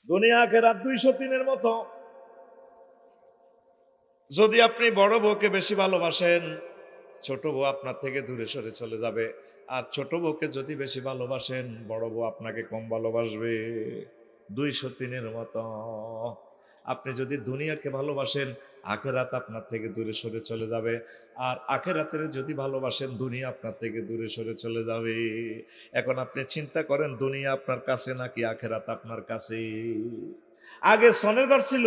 দুনিয়া আখেরাত 203-এর মতো। যদি আপনি বড় বউকে বেশি ভালোবাসেন, ছোট বউ আপনার থেকে দূরে সরে চলে যাবে। আর ছোট বউকে যদি বেশি ভালোবাসেন, বড় বউ আপনাকে কম ভালোবাসবে। 203-এর মতো। আপনি যদি দুনিয়াকে ভালোবাসেন, আখেরাত আপনার থেকে দূরে সরে চলে যাবে। আর আখেরাতের যদি ভালোবাসেন, দুনিয়া আপনার থেকে দূরে সরে চলে যাবে। এখন আপনি চিন্তা করেন, দুনিয়া আপনার কাছে নাকি আখেরাত আপনার কাছে? আগে সনের ঘর ছিল,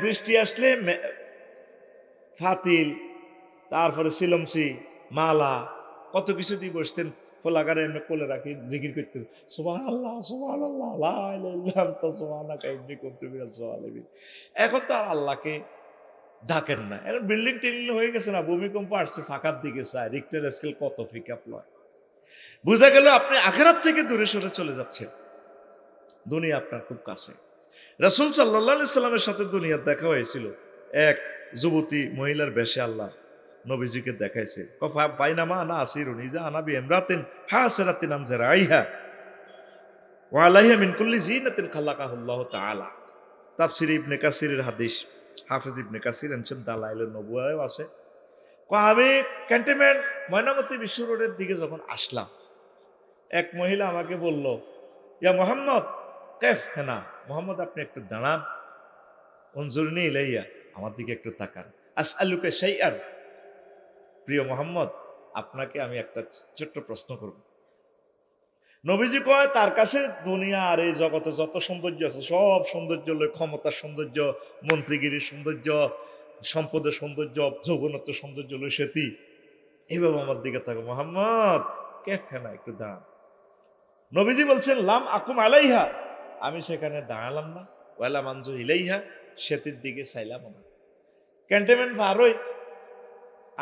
বৃষ্টি আসলে ফাতিল, তারপরে সিলমসি, মালা, কত কিছু দিয়ে বসতেন। ফোলাগারে এমনি কোলে রাখি জিকির করতেন, সুবহানাল্লাহ সুবহানাল্লাহ লা ইলাহা ইল্লা আনতা সুবহানাকা ইন্নী কুনতু মিনাজ জালিমিন। এখন তো আর আল্লাহকে ডাকেন না। এখন বিল্ডিং টিল্ডিং হয়ে গেছে না, ভূমিকম্প আসছে ফাঁকার দিকে চায়, রিক্টার স্কেল কত পিকআপ লয়। বুঝা গেল আপনি আখেরাত থেকে দূরে সরে চলে যাচ্ছেন, দুনিয়া আপনার খুব কাছে। রাসূল সাল্লাল্লাহু আলাইহি সাল্লামের সাথে দুনিয়ার দেখা হয়েছিল। এক যুবতী মহিলার বেশে আল্লাহ নবীজিকে দেখাইছে। বাইনামা আনা আসিরুন ইজা আনা বিইমরাতিন হাসিরাতিন আম জারাইহা ওয়া আলাইহা মিন কুল্লি জিনাতিন খালাকাহুল্লাহু তাআলা। তাফসীর ইবনে কাসিরের হাদিস। হাফেজ ইবনে কাসির এনেছেন দালাইলুন নবুওয়ায়ও আছে। আমি ক্যান্টনমেন্ট ময়নামতি বিশ্ব রোডের দিকে যখন আসলাম, এক মহিলা আমাকে বলল, ইয়া মোহাম্মদ কেফ হেনা, মোহাম্মদ আপনি একটু দাঁড়ান, উনজুরনি ইলাইয়া, আমার দিকে একটু তাকান, আসআলুকা শাইআন, প্রিয় মোহাম্মদ আপনাকে আমি একটা ছোট্ট প্রশ্ন করব। নবীজি কয় তার কাছে দুনিয়া আর এই জগতে যত সৌন্দর্য আছে সব সৌন্দর্য লয়, ক্ষমতার সৌন্দর্য, মন্ত্রীগিরির সৌন্দর্য, সম্পদের সৌন্দর্য, যৌবনত্ব সৌন্দর্য লয় সেতি। এইভাবে আমার দিকে থাকো, মোহাম্মদ কেফ হেনা, একটু দাঁড়ান। নবীজি বলছেন লাম আকুম আলাইহা, আমি সেখানে দাঁড়ালাম না, ওয়ালা মানজু ইলাইহা, সেতির দিকে চাইলাম না। ক্যান্টনমেন্ট পার হই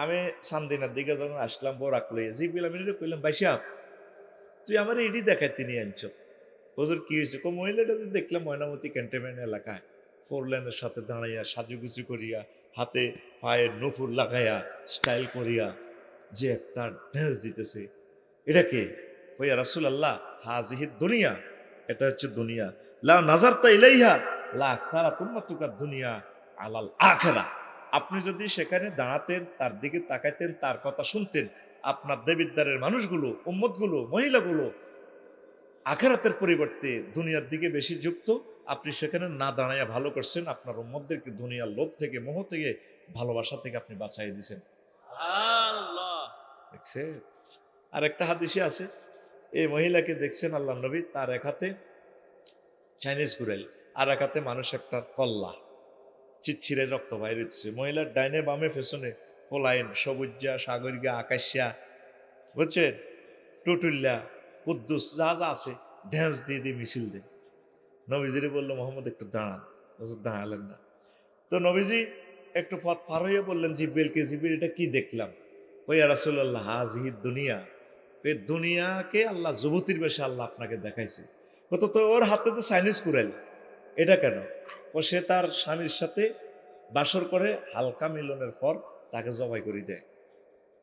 আমি সান্দিনার দিকে যখন আসলাম, বোরাক লইয়া জিবিল আমি কইলাম, বাইশা তুই আমার এডি দেখাইতে নিয়ে আনছ। হুজুর কি হয়েছে? মহিলাটা যে দেখলাম ময়নামতি ক্যান্টনমেন্ট এলাকায় ফোর লাইনের সাথে দাঁড়াইয়া সাজুগুজু করিয়া, হাতে পায়ে নফুর লাগাইয়া স্টাইল করিয়া যে একটা ড্যান্স দিতেছে, এটা কে? ওই রাসূলুল্লাহ হাজিহি দুনিয়া, এটা হচ্ছে দুনিয়া। লা নাজারতা ইলাইহা লা আখতারা তুম্মাতুকা দুনিয়া আলাল আখিরা। আপনি যদি সেখানে দাঁড়াতেন, তার দিকে তাকাইতেন, তার কথা শুনতেন, আপনার দেবিদ্বারের মানুষগুলো, উম্মতগুলো, মহিলাগুলো আখিরাতের পরিবর্তে দুনিয়ার দিকে বেশি যুক্ত। আপনি সেখানে না দাঁড়াইয়া ভালো করছেন, আপনার উম্মতদেরকে দুনিয়ার লোভ থেকে, মোহ থেকে, ভালোবাসা থেকে আপনি বাঁচাই দিয়েছেন। দেখছেন? আর একটা হাদিসে আছে, এই মহিলাকে দেখছেন আল্লাহ নবী, তার এক হাতে চাইনিজ গুড়াইল, আর এক হাতে মানুষ একটা কল্লা, চিচ্ছিরে রক্ত বাইর হচ্ছে। মহিলার ডাইনে বামে পেছনে পোলাইন, সবুজা, সাগরিকা, আকাশিয়া, বুঝছেন, টুটুল্লা, কুদ্দুস, যা যা আছে ড্যান্স দিয়ে দিয়ে মিছিল দেয়। নবীজিরে বললো, মোহাম্মদ একটু দাঁড়ান। দাঁড়ালেন না। তো নবীজি একটু পথ পার হইয়া বললেন জিব্রিলকে, জিব্রিল এটা কি দেখলাম? ওই রাসূলুল্লাহ হাজিহি দুনিয়া, এই দুনিয়াকে আল্লাহ যুবতীর বেশে আল্লাহ আপনাকে দেখাইছে। কত তো ওর হাতে তো চাইনিজ কুড়াইল, এটা কেন? ও সে তার স্বামীর সাথে বাসর করে, হালকা মিলনের পর তাকে জবাই করে দেয়।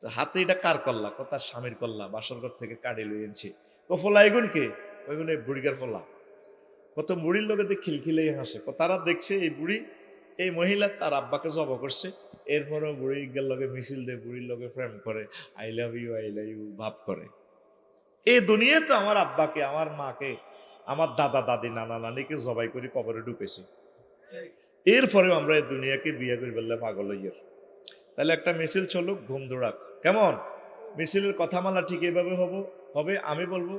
তো হাতে এটা কার কল্লা? তার স্বামীর কল্লা, বাসর ঘর থেকে কাড়ে লই এনেছে। ও ফোলা এগুন কে? ওইগুন এই বুড়িগার ফোলা। কত বুড়ির লোকে খিলখিলেই হাসে, তারা দেখছে এই বুড়ি, এই মহিলা তার আব্বাকে জবা করছে, এরপরও বুড়ির লগে মিছিল দেয়, বুড়ির লগে প্রেম করে, আই লাভ ইউ ভাব করে। এই দুনিয়া তো আমার আব্বাকে, আমার মাকে, আমার দাদা দাদি, নানা নানিকে জবাই করে কবরে ঢুকেছে। এরপরেও আমরা এই দুনিয়াকে বিয়ে করে বললে পাগল হইয়ার। তাহলে একটা মিছিল চলুক, ঘুম দৌড়াক, কেমন? মিছিলের কথামালা ঠিক এইভাবে হবে। আমি বলবো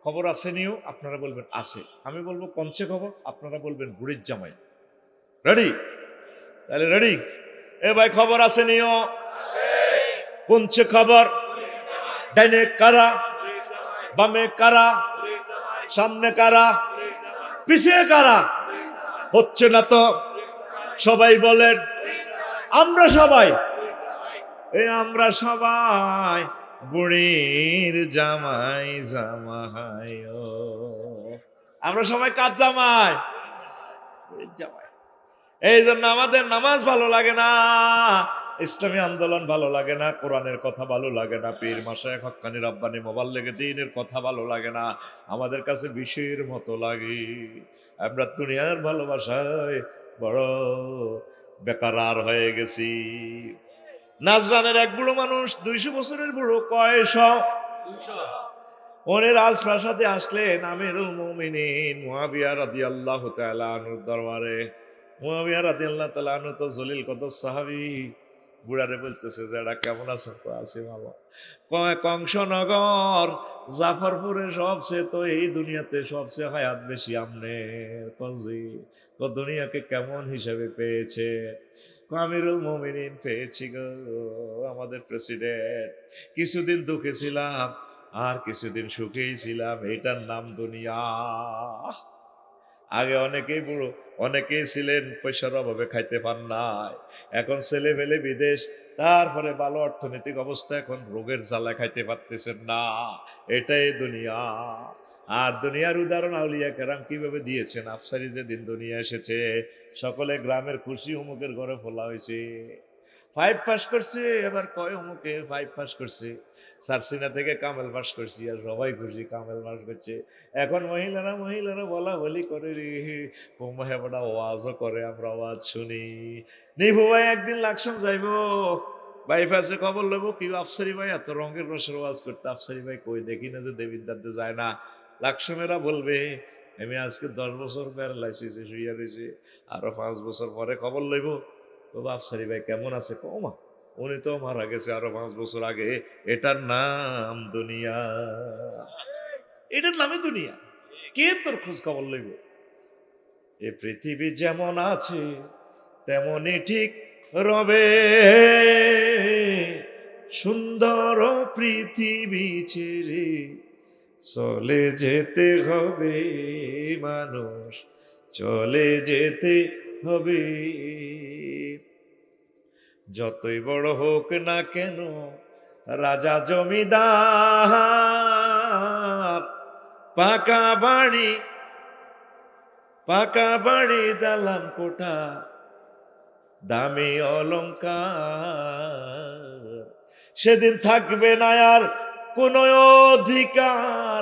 খবর আছে নিও, আপনারা বলবেন আছে। আমি বলবো কনছে খবর, আপনারা বলবেন বুড়ির জামাই। রেডি? তাহলে রেডি? এ ভাই খবর আছে নিও, কোনছে খবর? ডাইনে কারা, বামে কারা, সামনে কারা, পিছিয়ে কারা? হচ্ছে না তো, সবাই বলেন আমরা সবাই, আমরা সবাই বুড়ির জামাই জামাই। ও আমরা সবাই কার জামাই? বুড়ির জামাই। এই জন্য আমাদের নামাজ ভালো লাগে না, ইসলামী আন্দোলন ভালো লাগে না, কোরআনের কথা ভালো লাগে না, পীর মাশায়েখ হক্কানি রব্বানি মোবাল্লেগে দ্বীনের কথা ভালো লাগে না, আমাদের কাছে বিষের মতো লাগে। আমরা দুনিয়ার ভালোবাসায় বড় বেকারার হয়ে গেছি। নাজরানের এক বুড়ো মানুষ, 200 বছরের বুড়ো, কয়শ, উনি রাজপ্রাসাদে আসলেন আমিরুল মুমিনিন মুয়াবিয়া রাদিয়াল্লাহু তাআলা আনহুর দরবারে। মুয়াবিয়া রাদিয়াল্লাহু তাআলা আনহু তো জলিল কত সাহাবী। বুড়ারে বলতেছে যে এটা কেমন আছো? আছি ভালো। কয় কংসনগর জাফরপুরে সবচেয়ে তো এই দুনিয়াতে সবচেয়ে হায়াত বেশি আমনের কজি। দুনিয়াকে কেমন হিসাবে পেয়েছে? আমিরুল মুমিনিন পেয়েছি গো, আমাদের প্রেসিডেন্ট। কিছুদিন দুঃখে ছিলাম, আর কিছুদিন সুখেই ছিলাম, এটার নাম দুনিয়া। আগে অনেকেই বুড়ো, অনেকেই ছিলেন পয়সার অভাবে খাইতে পান নাই, এখন ছেলে ফেলে বিদেশ, তারপরে ভালো অর্থনৈতিক অবস্থা, এখন রোগের জ্বালা খাইতে পারতেছেন না। এটাই দুনিয়া। আর দুনিয়ার উদাহরণ আউলিয়া কেরাম কিভাবে দিয়েছেন। আফসারি যেদিন দুনিয়া এসেছে, সকলে গ্রামের খুশি, অমুকের ঘরে ফোলা হয়েছে, 5 পাস করছে, এবার কয় অমুকে 5 পাস করছে, সারসিনা থেকে কামেল পাস করছি, আর সবাই খুশি কামেল পাস করছে। এখন মহিলারা বলা বলি করে রে, বড়া ওয়াজও করে, আমরা ওয়াজ শুনি। নিভু ভাই একদিন লাকসাম যাইবো, বাইফাসে খবর লইব, কি আফসারি ভাই এত রঙের রসের ওয়াজ করতে, আফসারি ভাই কই দেখি না যে দেবিদ্দারতে যায় না। লাকসামেরা বলবে আমি আজকে 10 বছর প্যারালাইসিসে শুইয়া রয়েছি, আরো 5 বছর পরে খবর লইব, বাবা আফসারি ভাই কেমন আছে? কমা, উনি তো মারা গেছে আরো 5 বছর আগে। এটার নাম দুনিয়া, এটার নামে দুনিয়া। কে তোর খোঁজ খবর লইব? এ পৃথিবী যেমন আছে তেমনই ঠিক রবে, সুন্দর পৃথিবী ছেড়ে চলে যেতে হবে মানুষ, চলে যেতে হবে। যতই বড় হোক না কেন রাজা জমিদার, পাকা বাড়ি দালান কোঠা, দামি অলংকার, সেদিন থাকবে না আর কোন অধিকার,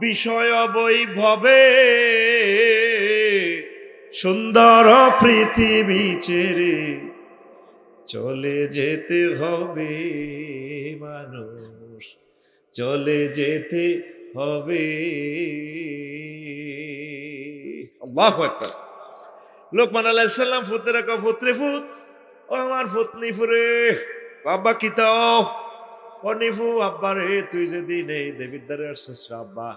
বিষয় বৈভবে সুন্দর পৃথিবী ছেড়ে চলে যেতে হবে মানুষ, চলে যেতে হবে। আল্লাহু আকবার। লোকমান আলাইহিস সালাম ফুতের কা ফুতরে ফুত, ও আমার ফুতনি ফুরে, আব্বা কিতাও ও নিফু, আব্বা রে তুই যেদিন এই দেবিদ্দারে আসছিস আব্বা,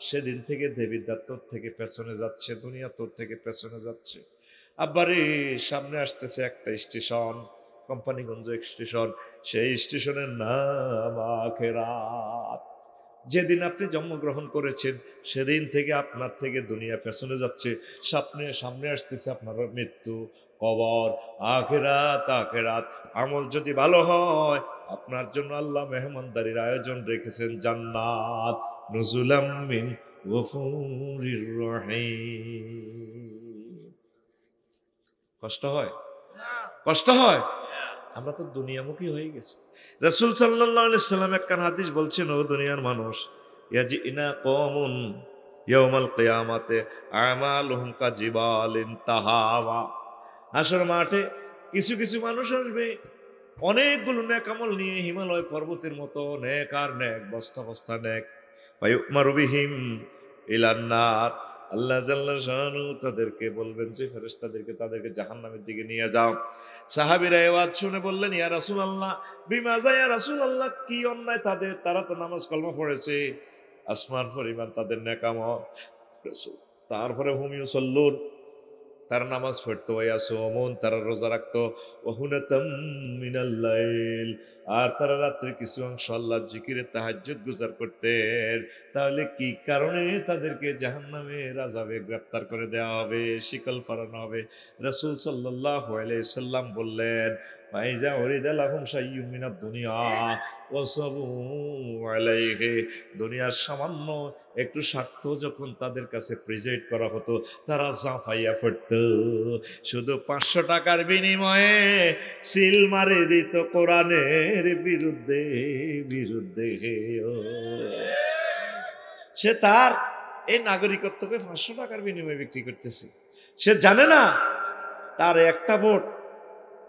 সেদিন থেকে দেবিদ্দার তোর থেকে পেছনে যাচ্ছে, দুনিয়া তোর থেকে পেছনে যাচ্ছে। আব্বা রে সামনে আসতেছে একটা স্টেশন, কোম্পানিগঞ্জ স্টেশন, সেই স্টেশনের নাম আখেরাত। যেদিন আপনি জন্মগ্রহণ করেছেন সেদিন থেকে আপনার থেকে দুনিয়া পেছনে যাচ্ছে, সামনে আসতেছে আপনার মৃত্যু, কবর, আখেরাত। আমল যদি ভালো হয়, আপনার জন্য আল্লাহ মেহমানদারির আয়োজন রেখেছেন জান্নাত, নুজুলাম মিন গফুরির রহিম। কষ্ট হয়? কষ্ট হয়? আমরা তো দুনিয়ামুখী হয়ে গেছি। রাসূল সাল্লাল্লাহু আলাইহি সাল্লাম একখান হাদিস বলছেন, ও দুনিয়ার মানুষ, ইয়াজিনা কওমুন ইয়াউমাল কিয়ামাতে আমালুহুম কাজিবালিন তাহাওয়া। হাসর মাঠে কিছু কিছু মানুষ আসবে অনেকগুলো নেক আমল নিয়ে, হিমালয় পর্বতের মতো নেক আর নেক, বস্তা বস্তা নেক। ফায়ুমারু বিহিম ইলান নার, আল্লাহ জাল্লা শানু তাদেরকে বলবেন যে ফেরেশতাদেরকে তাদেরকে জাহান্নামের দিকে নিয়ে যাও। সাহাবীরা এই ওয়াজ শুনে বললেন, ইয়া রাসূলুল্লাহ, বিমাযা ইয়া রাসূলুল্লাহ, কি অন্যায় তাদের? তারা তো নামাজ কলমা পড়েছে, আসমান পরিমাণ তাদের নেক আমল। তারপরে হুম ইউসাল্লুন, তারা নামাজ পড়তো, ওয়াসুমুন, তারা রোজা রাখতো, ওয়াহুনাতাম মিনাল লাইল, আর তারা রাত্রে কিছু অংশ আল্লাহর জিকিরে তাহাজ্জুদ গুজার করতেন। তাহলে কি কারণে তাদেরকে জাহান্নামের আযাবে গ্রেফতার করে দেওয়া হবে, শিকল পরানো হবে? রাসূল সাল্লাল্লাহু আলাইহি সাল্লাম বললেন, ফাইজা উরিদা লাহুম শাইয়্যুম মিনাদ দুনিয়া ওয়াসাবু আলাইহি। দুনিয়ার সামান্য একটু স্বার্থ যখন তাদের কাছে প্রেজেন্ট করা হতো, তারা জাফাইয়া পড়ত। শুধু 500 টাকার বিনিময়ে সিল মারে দিত কোরআনের বিরুদ্ধে বিরুদ্ধে। ও সে তার এই নাগরিকত্বকে 500 টাকার বিনিময়ে বিক্রি করতেছে। সে জানে না তার একটা ভোট,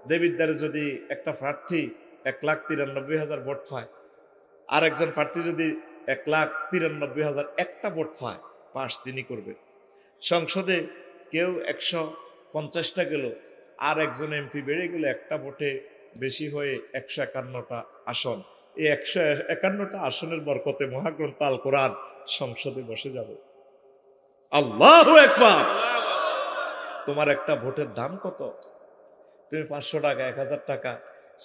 দেবিদ্বারে যদি একটা প্রার্থী 1,93,000 ভোট পায়, আর একজন প্রার্থী যদি 1,93,000 একটা ভোট পায়, পাস তিনি করবে। সংসদে কেউ 150টা গেল, আর একজন এমপি বেড়ে গেল, একটা ভোটে বেশি হয়ে 151টা আসন। এই 151টা আসনের বরকতে মহাগ্রন্থ আল কোরআন সংসদে বসে যাবে। আল্লাহু আকবার। তোমার একটা ভোটের দাম কত? তুমি 500 টাকা, 1000 টাকা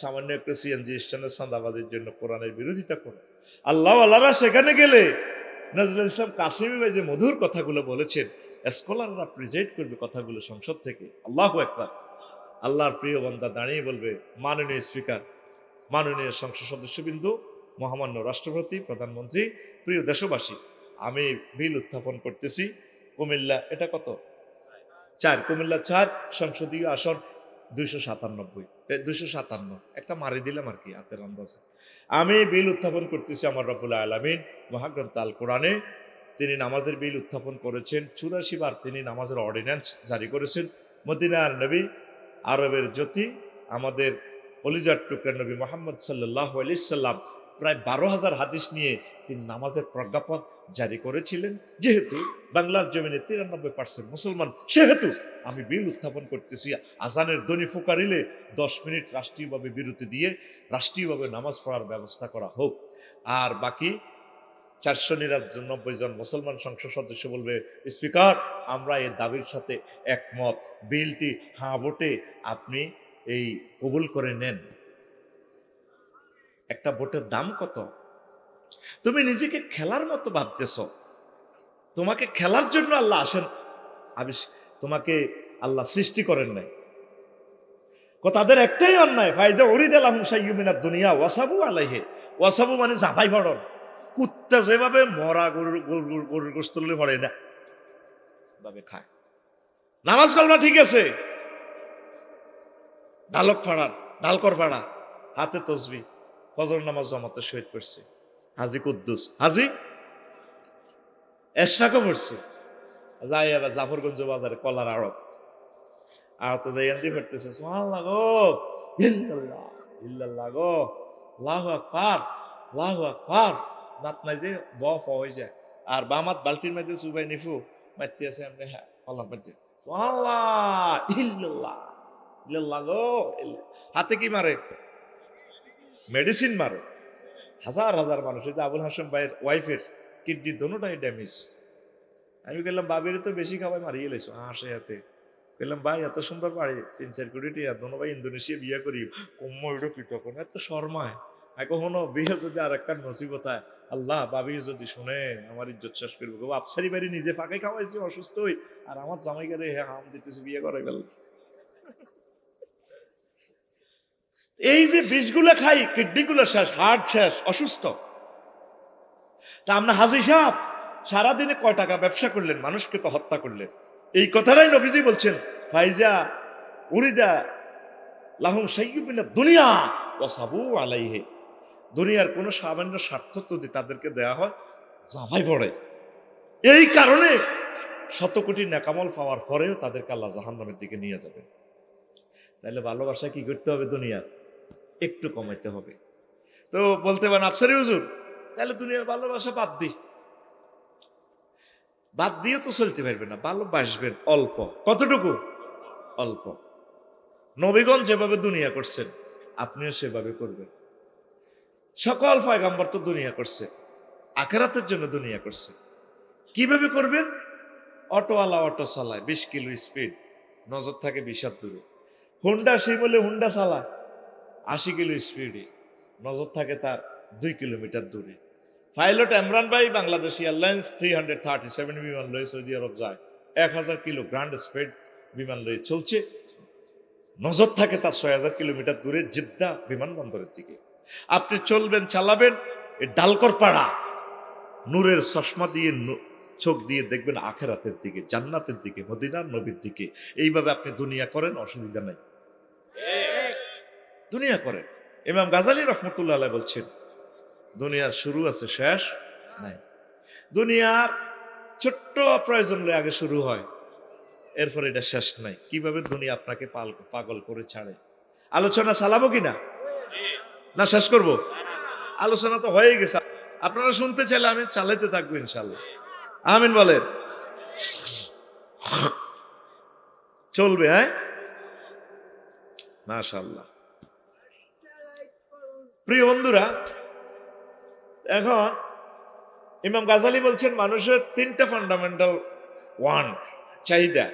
সামান্য একটু সিএনজি স্ট্যান্ডের চাঁদাবাজির জন্য কোরআনের বিরোধিতা করো। আল্লাহ আল্লাহরা সেখানে গেলে নজরুল ইসলাম কাসিমি ভাই যে মধুর কথাগুলো বলেছেন, স্কলাররা প্রেজেন্ট করবে কথাগুলো সংসদ থেকে। আল্লাহু আকবার। আল্লাহর প্রিয় বান্দা দাঁড়িয়ে বলবে, মাননীয় স্পিকার, মাননীয় সংসদ সদস্যবৃন্দ, মহামান্য রাষ্ট্রপতি, প্রধানমন্ত্রী, প্রিয় দেশবাসী, আমি বিল উত্থাপন করতেছি। কুমিল্লা, এটা কত? 4, কুমিল্লা 4 সংসদীয় আসন 297, 257, একটা মারি দিলাম আর কি হাতের আন্দাজে। আমি বিল উত্থাপন করতেছি আমার রব্বুল আলামিন মহাগ্রন্থ আল কোরআনে। তিনি নামাজের বিল উত্থাপন করেছেন 84 বার, তিনি নামাজের অর্ডিন্যান্স জারি করেছেন। মদিনার নবী, আরবের জ্যোতি, আমাদের কলিজার টুকরা নবী মুহাম্মদ সাল্লাল্লাহু আলাইহি সাল্লাম প্রায় 12,000 হাদিস নিয়ে তিনি নামাজের প্রজ্ঞাপন জারি করেছিলেন। যেহেতু বাংলার জমিনে 93% মুসলমান, সেহেতু আমি বিল উত্থাপন করতেছি, আজানের ধ্বনি ফুকারিলে 10 মিনিট রাষ্ট্রীয়ভাবে বিরতি দিয়ে রাষ্ট্রীয়ভাবে নামাজ পড়ার ব্যবস্থা করা হোক। আর বাকি 499 জন মুসলমান সংসদ সদস্য বলবে, স্পিকার, আমরা এই দাবির সাথে একমত, বিলটি হাঁ ভোটে আপনি এই কবুল করে নেন। একটা ভোটের দাম কত? তুমি নিজেকে খেলার মতো ভাবতেছ। তোমাকে খেলার জন্য আল্লাহ আসেন, তোমাকে আল্লাহ সৃষ্টি করেন নাই। তাদের একটাই অন্যায়, ফাইজা উরিদা লাহুম শাইয়্যুম মিনাদ দুনিয়া ওয়াসাবু আলাইহি। ওয়াসাবু মানে জাফাই পড়ন। কুত্তা যেভাবে মরা গরুর গোশত পড়ে না ভাবে খায়। নামাজ কালমা ঠিক আছে, ঢালক ফাড়ার, ঢালকর ফাড়া, হাতে তসবি, ফজর নামাজ জামাতে শহীদ করছে হাজি কুদ্দুস, হাজি এশরাকও পড়ছে। যাই আবার জাফরগঞ্জ বাজারে কলার আড়ত, আড়ত যাই আনতে ফেরতেছে, সুবহানাল্লাহ গো, ইল্লাল্লাহ ইল্লাল্লাহ গো, আল্লাহু আকবার আল্লাহু আকবার। দাঁত নাই যে বফ হয়ে যায়। আর বামাত বালতির মধ্যে সুবাই নিফু মারতে আছে, আমরা হ্যাঁ কলার মধ্যে, সুবহানাল্লাহ ইল্লাল্লাহ ইল্লাল্লাহ গো। হাতে কি মারে? মেডিসিন মারে। হাজার হাজার মানুষ, এই যে আবুল হাসেম ভাইয়ের ওয়াইফের কিডনি দোনোটাই ড্যামেজ। আমি বললাম, বাবির তো বেশি খাওয়াই মারিয়ে লেছো হাসে হাতে। বললাম, ভাই এত সুন্দর বাড়ি, 3-4 কোটি টিয়া, দোনো ভাই ইন্দোনেশিয়া বিয়ে করি, কম্ম এটা কি তখন এত শর্মায়। কখনো বিয়ে যদি আর একটা নসিবত হয়, আল্লাহ বাবি যদি শুনে আমার ইজ্জত শেষ করবো। আফসারি বাড়ি নিজে ফাঁকে খাওয়াইছি অসুস্থ হই, আর আমার জামাই গারে হ্যাঁ হাম দিতেছি বিয়ে করাই গেল। এই যে বিষগুলো খাই, কিডনি গুলো শেষ, হার্ট শেষ, অসুস্থ। তা আমরা হাজি সাহেব সারাদিনে কয় টাকা ব্যবসা করলেন, মানুষকে তো হত্যা করলেন। এই কথাটাই নবীজি বলছেন, ফাইজা উরিদা লাহুম শাইয়্যুম মিনাদ দুনিয়া ওয়াসাবু আলাইহি। দুনিয়ার কোনো সামান্য স্বার্থ যদি তাদেরকে দেয়া হয়, জাফাই পড়ে। এই কারণে 100 কোটি নেকামল পাওয়ার পরেও তাদেরকে আল্লাহ জাহান্নামের দিকে নিয়ে যাবে। তাহলে ভালোবাসা কি করতে হবে? দুনিয়ার একটু কমাইতে হবে। তো বলতে পারেন, আফসারি হুজুর তাহলে দুনিয়ার ভালোবাসা বাদ দিই। বাদ দিয়েও তো চলতে পারবে না, ভালোবাসবেন অল্প। কতটুকু? অল্প। নবীগণ যেভাবে দুনিয়া করছেন, আপনিও সেভাবে করবেন। সকল পয়গম্বর তো দুনিয়া করছে, আখিরাতের জন্য দুনিয়া করছে। কিভাবে করবেন? অটোওয়ালা অটো চালায় 20 কিলো স্পিড, নজর থাকে 20 হাত দূরে। হুন্ডা শিমলে হুন্ডা চালায় 80 কিলো স্পিডে, নজর থাকে তার 2 কিলোমিটার দূরে। পাইলট ইমরান ভাই বাংলাদেশ এয়ারলাইন্স 337 বিমান লয়ে সৌদি আরব যায়, 1000 কিলো গ্রান্ড স্পিড বিমান লয়ে চলছে। নজর থাকে তার 6000 কিলোমিটার দূরে জিদ্দা বিমানবন্দরের দিকে। আপনি চলবেন, চালাবেন, এই ডালকর পাড়া নূরের চশমা দিয়ে চোখ দিয়ে দেখবেন আখেরাতের দিকে, জান্নাতের দিকে, মদিনার নবীর দিকে। এইভাবে আপনি দুনিয়া করেন, অসুবিধা নাই, দুনিয়া করেন। ইমাম গাজালী রহমতুল্লাহ আলাইহি বলছেন দুনিয়ার শুরু আছে, শেষ নাই। দুনিয়ার ছোট্ট প্রয়োজন আগে শুরু হয়, এরপর এটা শেষ নাই। কিভাবে দুনিয়া আপনাকে পাগল করে ছাড়ে। আলোচনা চালাবো কিনা, না শেষ করব? আলোচনা তো হয়ে গেছে, আপনারা শুনতে চাইলে আমি চালাইতে থাকবো ইনশাল্লাহ। আমিন বলেন। চলবে, হ্যাঁ, মাশাআল্লাহ। প্রিয় বন্ধুরা, এখন ইমাম গাজালী বলছেন মানুষের 3টা ফান্ডামেন্টাল ওয়ান্ট, চাহিদা,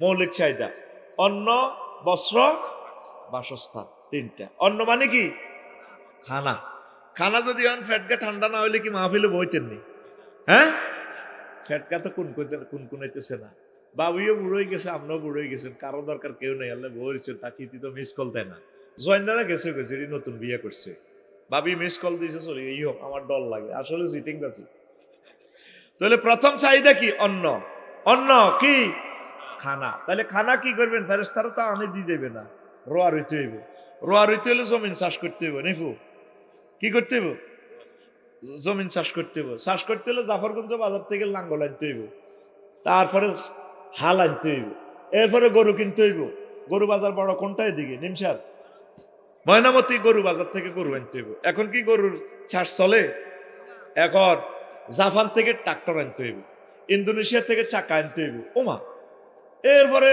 মৌলিক চাহিদা: অন্ন, বস্ত্র, বাসস্থান। 3টা। অন্ন মানে কি? খানা। খানা যদি ফ্যাটকা ঠান্ডা না হইলে কি মাহফিলে বইতেন নি? হ্যাঁ, ফ্যাটকা তো কুনকুনাইতেছে না। বাবুইও বুড়ো হয়ে গেছে, আমরাও বুড়ো হয়ে গেছেন, কারো দরকার কেউ নেই। আল্লাহ বলছেন তাকে তো মিস কল দেয় না। জয়নারা গেছে নতুন বিয়ে করছে, ভাবি মিস কল দিয়েছে, চলে ইও আমার ডর লাগে, আসলে চিটিং আছে। তাহলে প্রথম চাহিদা কি? অন্ন। অন্ন কি? খানা। তাহলে খানা কি করবেন? ফেরেশতারা তো আনে দিয়ে যাবে না, রোয়া রইতে হইব। রোয়া রইতে হলে জমিন চাষ করতে হইব। নিফু কি করতে হইব? জমিন চাষ করতে হইব। চাষ করতে হলে জাফরগঞ্জ বাজার থেকে লাঙ্গল আনতে হইব, তারপরে হাল আনতে হইব, এরপরে গরু কিনতে হইব। গরু বাজার বড় কোনটা? এদিকে নিমসার ময়নামতি। গরু বাজার থেকে গরু আনতে হইব। এখন কি গরুর চাষ চলে? এখন জাপান থেকে ট্রাক্টর আনতে হইব, ইন্দোনেশিয়া থেকে চাকা আনতে হইব। ওমা, এরপরে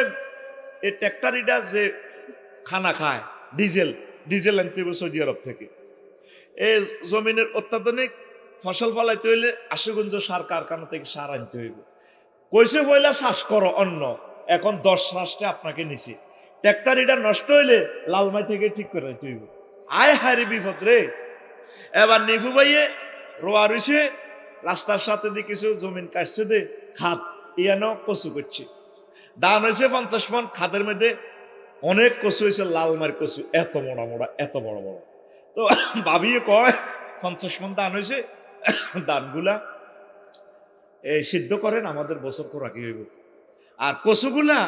এই ট্রাক্টরিটা যে খানা খায়, ডিজেল আনতে হইব সৌদি আরব থেকে। এই জমিনের অত্যাধুনিক ফসল ফলাইতে হইলে আশুগঞ্জ সার কারখানা থেকে সার আনতে হইব। কইছে পয়লা চাষ করো অন্য, এখন 10 রাষ্ট্রে আপনাকে নিছে। ট্রাক্টরিটা নষ্ট হইলে লালমাই থেকে ঠিক করে আনতে হইব। আয় হারি বিপদ রে। এবার নিফু ভাইয়ে রোয়া রইছে, রাস্তার সাথে দিয়ে কিছু জমিন কাটছে, দে খাত ইয়ানো কচু করছে। ধান হয়েছে 50 মণ, খাদের মধ্যে অনেক কচু হয়েছে, লালমার কচু, এত মোড়া মোড়া, এত বড় বড়। তো ভাবিয়ে কয় 50 মণ ধান হয়েছে, ধানগুলা এই সিদ্ধ করেন, আমাদের বছর খোরাকি হইব। আর কচুগুলা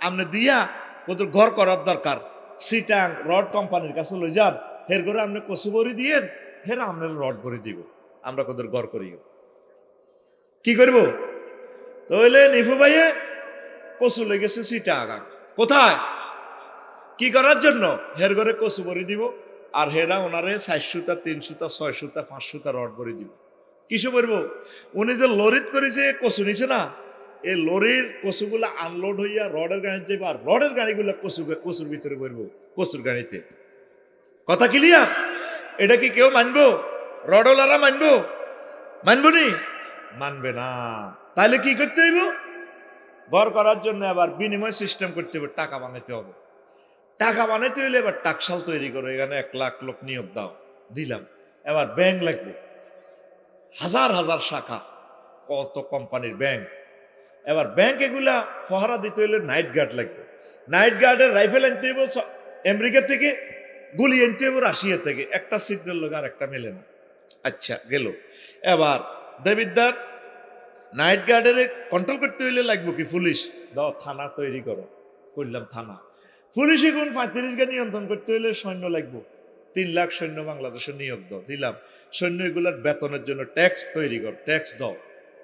আপনি দিয়া ওদের ঘর করার দরকার, সিটাং রড কোম্পানির কাছে লই যান, হের ঘরে আপনি কচু ভরি দিয়েন, হের আপনার রড ভরি দিব, আমরা ওদের ঘর করিও। কি করব? তাহলে নিফু ভাইয়ে কচু লেগেছে সিটাং। কোথায়? কি করার জন্য? হের ঘরে কচু ভরি দিব, আর হেরা ওনারে 4 সুতা, 3 সুতা, 6 সুতা, 5 সুতা রড ভরি দিব। কিছু করবো? উনি যে লরিত করেছে কচু নিছে না, এই লরির কচুগুলা আনলোড হইয়া রডের গাড়িতে যাবে, আর রডের গাড়িগুলা কচুর ভিতরে করবো, কচুর গাড়িতে। কথা ক্লিয়ার? এটা কি কেউ মানবো? রডওয়ালারা মানবো? মানবো নি? মানবে না। তাহলে কি করতে হইব? ঘর করার জন্য আবার বিনিময় সিস্টেম করতে হবে, টাকা বানাইতে হবে। টাকা বানাইতে হইলে এবার টাকশাল তৈরি করো, এখানে 1 লাখ লোক নিয়োগ দাও, দিলাম। এবার ব্যাংক লাগবে, হাজার হাজার শাখা, কত কোম্পানির ব্যাংক। এবার ব্যাংক এগুলা ফহারা দিতে হইলে নাইট গার্ড লাগবে। নাইট গার্ডের রাইফেল আনতে হইব আমেরিকা থেকে, গুলি আনতে হইব রাশিয়া থেকে। একটা ছিদ্রের লোক আর একটা মেলে না। আচ্ছা গেল। এবার দেবিদ্যার নাইট গার্ডের কন্ট্রোল করতে হইলে লাগবে কি? পুলিশ দাও, থানা তৈরি করো, করলাম থানা। পুলিশ এখন 35 কে নিয়ন্ত্রণ করতে হইলে সৈন্য লাগবে, 3 লাখ সৈন্য বাংলাদেশের নিয়োগ দাও, দিলাম। সৈন্য এগুলার বেতনের জন্য ট্যাক্স তৈরি কর, ট্যাক্স দাও।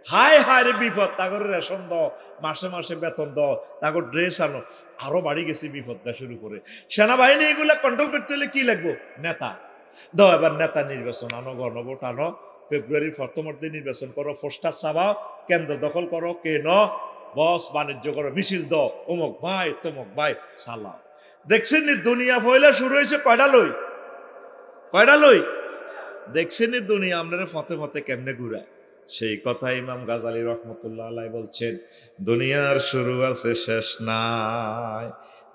হায় হায় রে বিপদ, তাগর রেশন দাও, মাসে মাসে বেতন দাও, তাগর ড্রেস আনো। আরো বাড়ি গেছে বিপদ দা শুরু করে। সেনাবাহিনী এগুলা কন্ট্রোল করতে হলে কি লাগবো? নেতা দাও। এবার নেতা নির্বাচন আনো, গণভোট আনো, ফেব্রুয়ারির প্রথমার্ধে নির্বাচন করো, পোস্টার চাবাও, কেন্দ্র দখল করো, কে ন বস বাণিজ্য করো, মিছিল দাও, অমুক ভাই তমুক ভাই সালাও। দেখছেন নি দুনিয়া ফয়লা শুরু হয়েছে কয়টা লই? কয়টা লই? দেখছেন নি দুনিয়া আপনারা ফতে ফতে কেমনে ঘুরায়। সেই কথা ইমাম গাজালী রহমতুল্লাহ আলাইহি বলছেন, দুনিয়ার শুরু আছে শেষ নাই,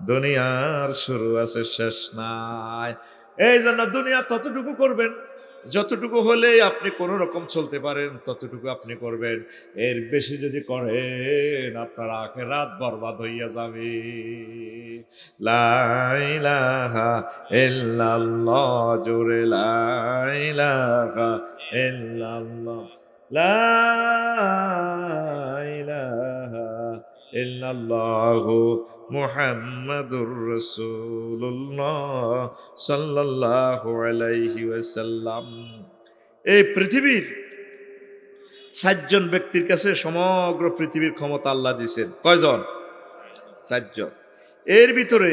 দুনিয়ার শুরু আছে শেষ নাই। এই জন্য দুনিয়া ততটুকু করবেন যতটুকু হলেই আপনি কোনো রকম চলতে পারেন ততটুকু আপনি করবেন। এর বেশি যদি করেন আপনার আখিরাত বরবাদ হইয়া যাবে। লা ইলাহা ইল্লাল্লাহ, জোরে লা ইলাহা ইল্লাল্লাহ, লা ইলাহা ইল্লাল্লাহু মুহাম্মাদুর রাসূলুল্লাহ সাল্লাল্লাহু আলাইহি ওয়াসাল্লাম। এই পৃথিবীর ৬০ জন ব্যক্তির কাছে সমগ্র পৃথিবীর ক্ষমতা আল্লাহ দিয়েছেন। কয়জন? ৬০ জন। এর ভিতরে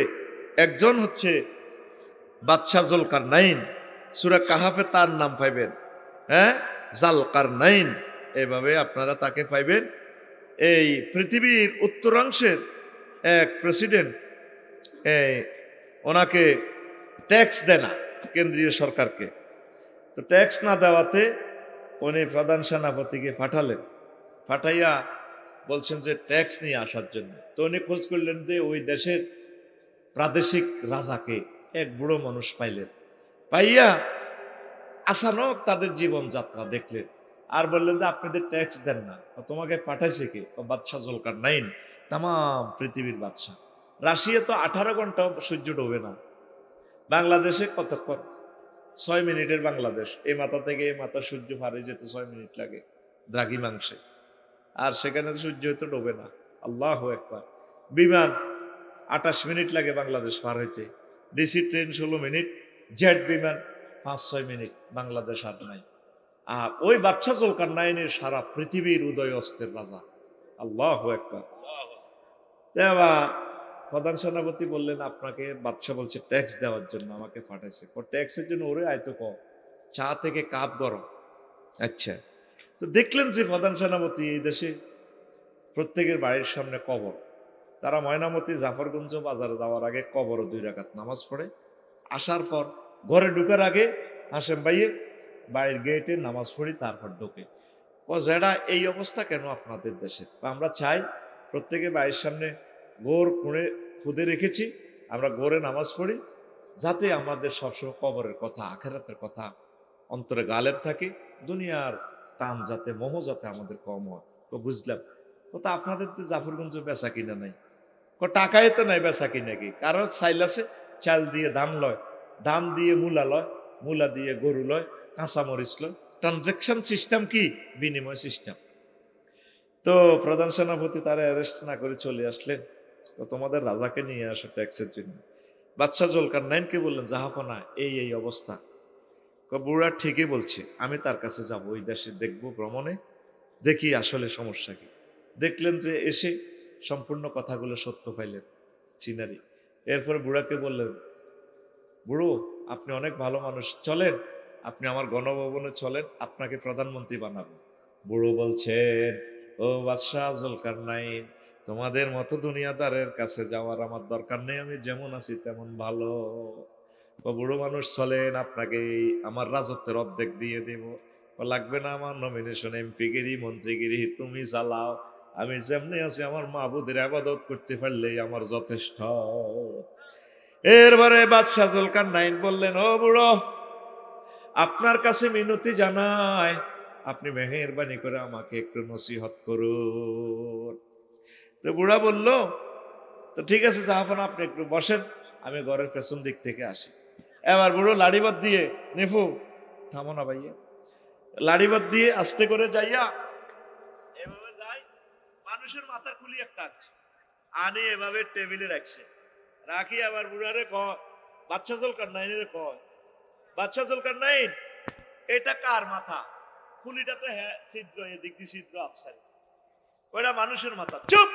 একজন হচ্ছে বাদশাহ জুলকারনাইন। সূরা কাহাফে তার নাম পাইবেন, হ্যাঁ, জালকারনাইন, এভাবে আপনারা তাকে পাইবেন। এই পৃথিবীর উত্তরাংশের এক প্রেসিডেন্ট, ওনাকে ট্যাক্স দেয় না কেন্দ্রীয় সরকারকে। তো ট্যাক্স না দেওয়াতে উনি প্রধান সেনাপতিকে পাঠালেন, পাঠাইয়া বলছেন যে ট্যাক্স নিয়ে আসার জন্য। তো উনি খোঁজ করলেন যে ওই দেশের প্রাদেশিক রাজাকে, এক বুড়ো মানুষ পাইলেন। পাইয়া আসানক তাদের জীবনযাত্রা দেখলেন, আর বললেন যে আপনাদের ট্যাক্স দেন না, তোমাকে পাঠাইছে কে? বাদশাহ জুলকারনাইন, তাম পৃথিবীর বাদশাহ। রাশিয়া তো 18 ঘন্টা সূর্য ডোবে না, বাংলাদেশে কতক্ষণ? 6 মিনিটের বাংলাদেশ। এই মাথা থেকে এই মাথা সূর্য পারে যেতে 6 মিনিট লাগে দ্রাঘিমাংশে, আর সেখানে সূর্য হয়তো ডোবে না। আল্লাহু আকবার। বিমান 28 মিনিট লাগে বাংলাদেশ পার হইতে, ডিসি ট্রেন 16 মিনিট, জেট বিমান 5-6 মিনিট, বাংলাদেশ আর নাই। আর ওই বাদশাহ জুলকারনাইনের সারা পৃথিবীর উদয় অস্তের রাজা। আল্লাহু আকবার। এবার প্রধান সেনাপতি বললেন, আপনাকে বাদশা বলছে ট্যাক্স দেওয়ার জন্য আমাকে পাঠাইছে। ট্যাক্সের জন্য ওরে আয়তো ক চা থেকে কাপ গরম। আচ্ছা, তো দেখলেন যে প্রধান সেনাপতি এই দেশে প্রত্যেকের বাড়ির সামনে কবর। তারা ময়নামতি জাফরগঞ্জ বাজারে যাওয়ার আগে কবর 2 রাকাত নামাজ পড়ে। আসার পর ঘরে ঢুকার আগে হাসেম ভাইয়ে বাড়ির গেটে নামাজ পড়ি, তারপর ঢোকে। যেটা এই অবস্থা কেন আপনাদের দেশে? আমরা চাই প্রত্যেকে বাড়ির সামনে গোর খুদে রেখেছি, আমরা গোরে নামাজ পড়ি, যাতে আমাদের সবসময় কবরের কথা, আখেরাতের কথা অন্তরে গালেব থাকে, দুনিয়ার টান যাতে, মোহ যাতে আমাদের কম হয়। তো বুঝলাম, তো আপনাদের তো জাফরগঞ্জ বেচা কিনা নাই। টাকায় তো নাই বেচা কিনা কি? কারণ চাইল আছে, চাল দিয়ে ধান লয়, ধান দিয়ে মূলা লয়, মূলা দিয়ে গরু লয়, কাঁচামরিচ লয়। ট্রানজেকশন সিস্টেম কি? বিনিময় সিস্টেম। তো প্রধান সেনাপতি তারা অ্যারেস্ট না করে চলে আসলেন। তো তোমাদের রাজাকে নিয়ে আসো ট্যাক্সের জন্য। বাদশাহ জুলকারনাইনকে বললেন, জাহাপনা এই অবস্থা। বুড়া ঠিকই বলছে, আমি তার কাছে যাব, ওই দেশে দেখবো ভ্রমণে, দেখি আসলে সমস্যা কি। দেখলেন যে এসে সম্পূর্ণ কথাগুলো সত্য পাইলেন, সিনারি। এরপরে বুড়াকে বললেন, বুড়ো আপনি অনেক ভালো মানুষ, চলেন আপনি আমার গণভবনে চলেন, আপনাকে প্রধানমন্ত্রী বানাবো। বুড়ো বলছেন, ও বাদশাহ জুলকারনাইন, তোমাদের মতো দুনিয়াদারের কাছে যাওয়ার আমার দরকার নেই, আমি যেমন আছি তেমন ভালো। বুড়ো মানুষ, চলেন আপনাকে আমার রাজত্বের অর্ধেক দিয়ে দেব। লাগবে না আমার নমিনেশন, এমপিগিরি মন্ত্রীগিরি তুমি চালাও, আমি যেমনি আছি আমার মাহবুদের আবাদত করতে পারলেই আমার যথেষ্ট। এরবারে বাদশাহ জুলকারনাইন বললেন, ও বুড়ো, আপনার কাছে মিনতি জানাই, আপনি মেহেরবানি করে আমাকে একটু নসিহত করুন। তো বুড়া বলল, তো ঠিক আছে জাহাপনা, আপনি একটু বসেন, আমি ঘরের পেছন দিক থেকে আসি। এবার বুড়ো লাড়িবাদ দিয়ে, নেফু থামো না ভাইয়া, লাড়িবাদ দিয়ে আস্তে করে যাইয়া এভাবে যাই, মানুষের মাথার খুলি একটা আনি এভাবে টেবিলে রাখছে, রাখি আবার বুড়ারে কয়, বাদশাহ জুলকারনাইনের কয়, বাদশাহ জুলকারনাইন, এটা কার মাথা? খুলিটাতে হ্যাঁ ছিদ্র, এদিক দিয়ে ছিদ্র আফসারি, ওইটা মানুষের মাথা। চুপ!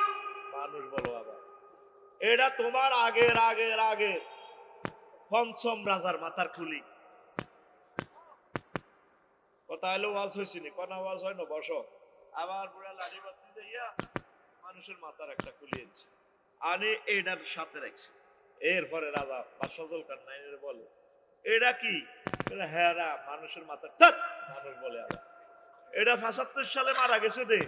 মানুষ বলো আবার, এটা তোমার আগের আগের আগের পঞ্চম রাজার মাথার খুলি। কথা হলো ওয়াজ হয়েছিনি, কোনা ওয়াজ হয় না, বসো। আবার বুড়া লাড়ি বাতি যাইয়া মানুষের মাথার একটা খুলি এনেছে, আনে এটার সাথে রাখছে। এরপরে রাজা বাদশাহ জুলকারনাইনের বলে, এটা কি? হ্যাঁ মানুষের মাথা। মানুষ বলে, আবার এটা ৭৫ সালে মারা গেছে দে,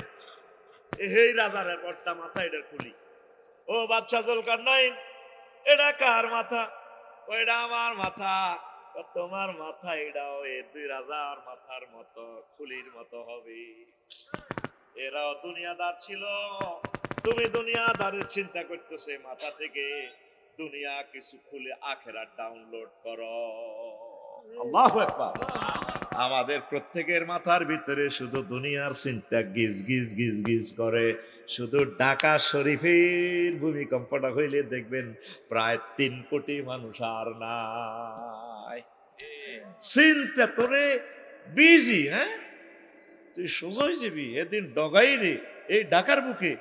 এই রাজার বড়টা মাথা, এটার খুলি। ও বাদশাহ জুলকারনাইন, এটা কার মাথা? ওইটা আমার মাথা। তোমার মাথা এটাও এ দুই রাজার মাথার মতো খুলির মতো হবে। এরাও দুনিয়াদার ছিল, তুমি দুনিয়াদারের চিন্তা করতেছে মাথা থেকে, দুনিয়া কিছু খুলে আখেরাত ডাউনলোড করো। আল্লাহু আকবার। আমাদের প্রত্যেকের মাথার ভিতরে শুধু দুনিয়ার চিন্তা গিজ গিজ গিজ গিজ করে। শুধু ঢাকা শরীফের ভূমিকম্পটা হইলে দেখবেন প্রায় 3 কোটি মানুষ আর নাই। চিন্তা তোরে বিজি, হ্যাঁ তুই সোজাই যাবি এদিন ডগাই রে এই ঢাকার বুকে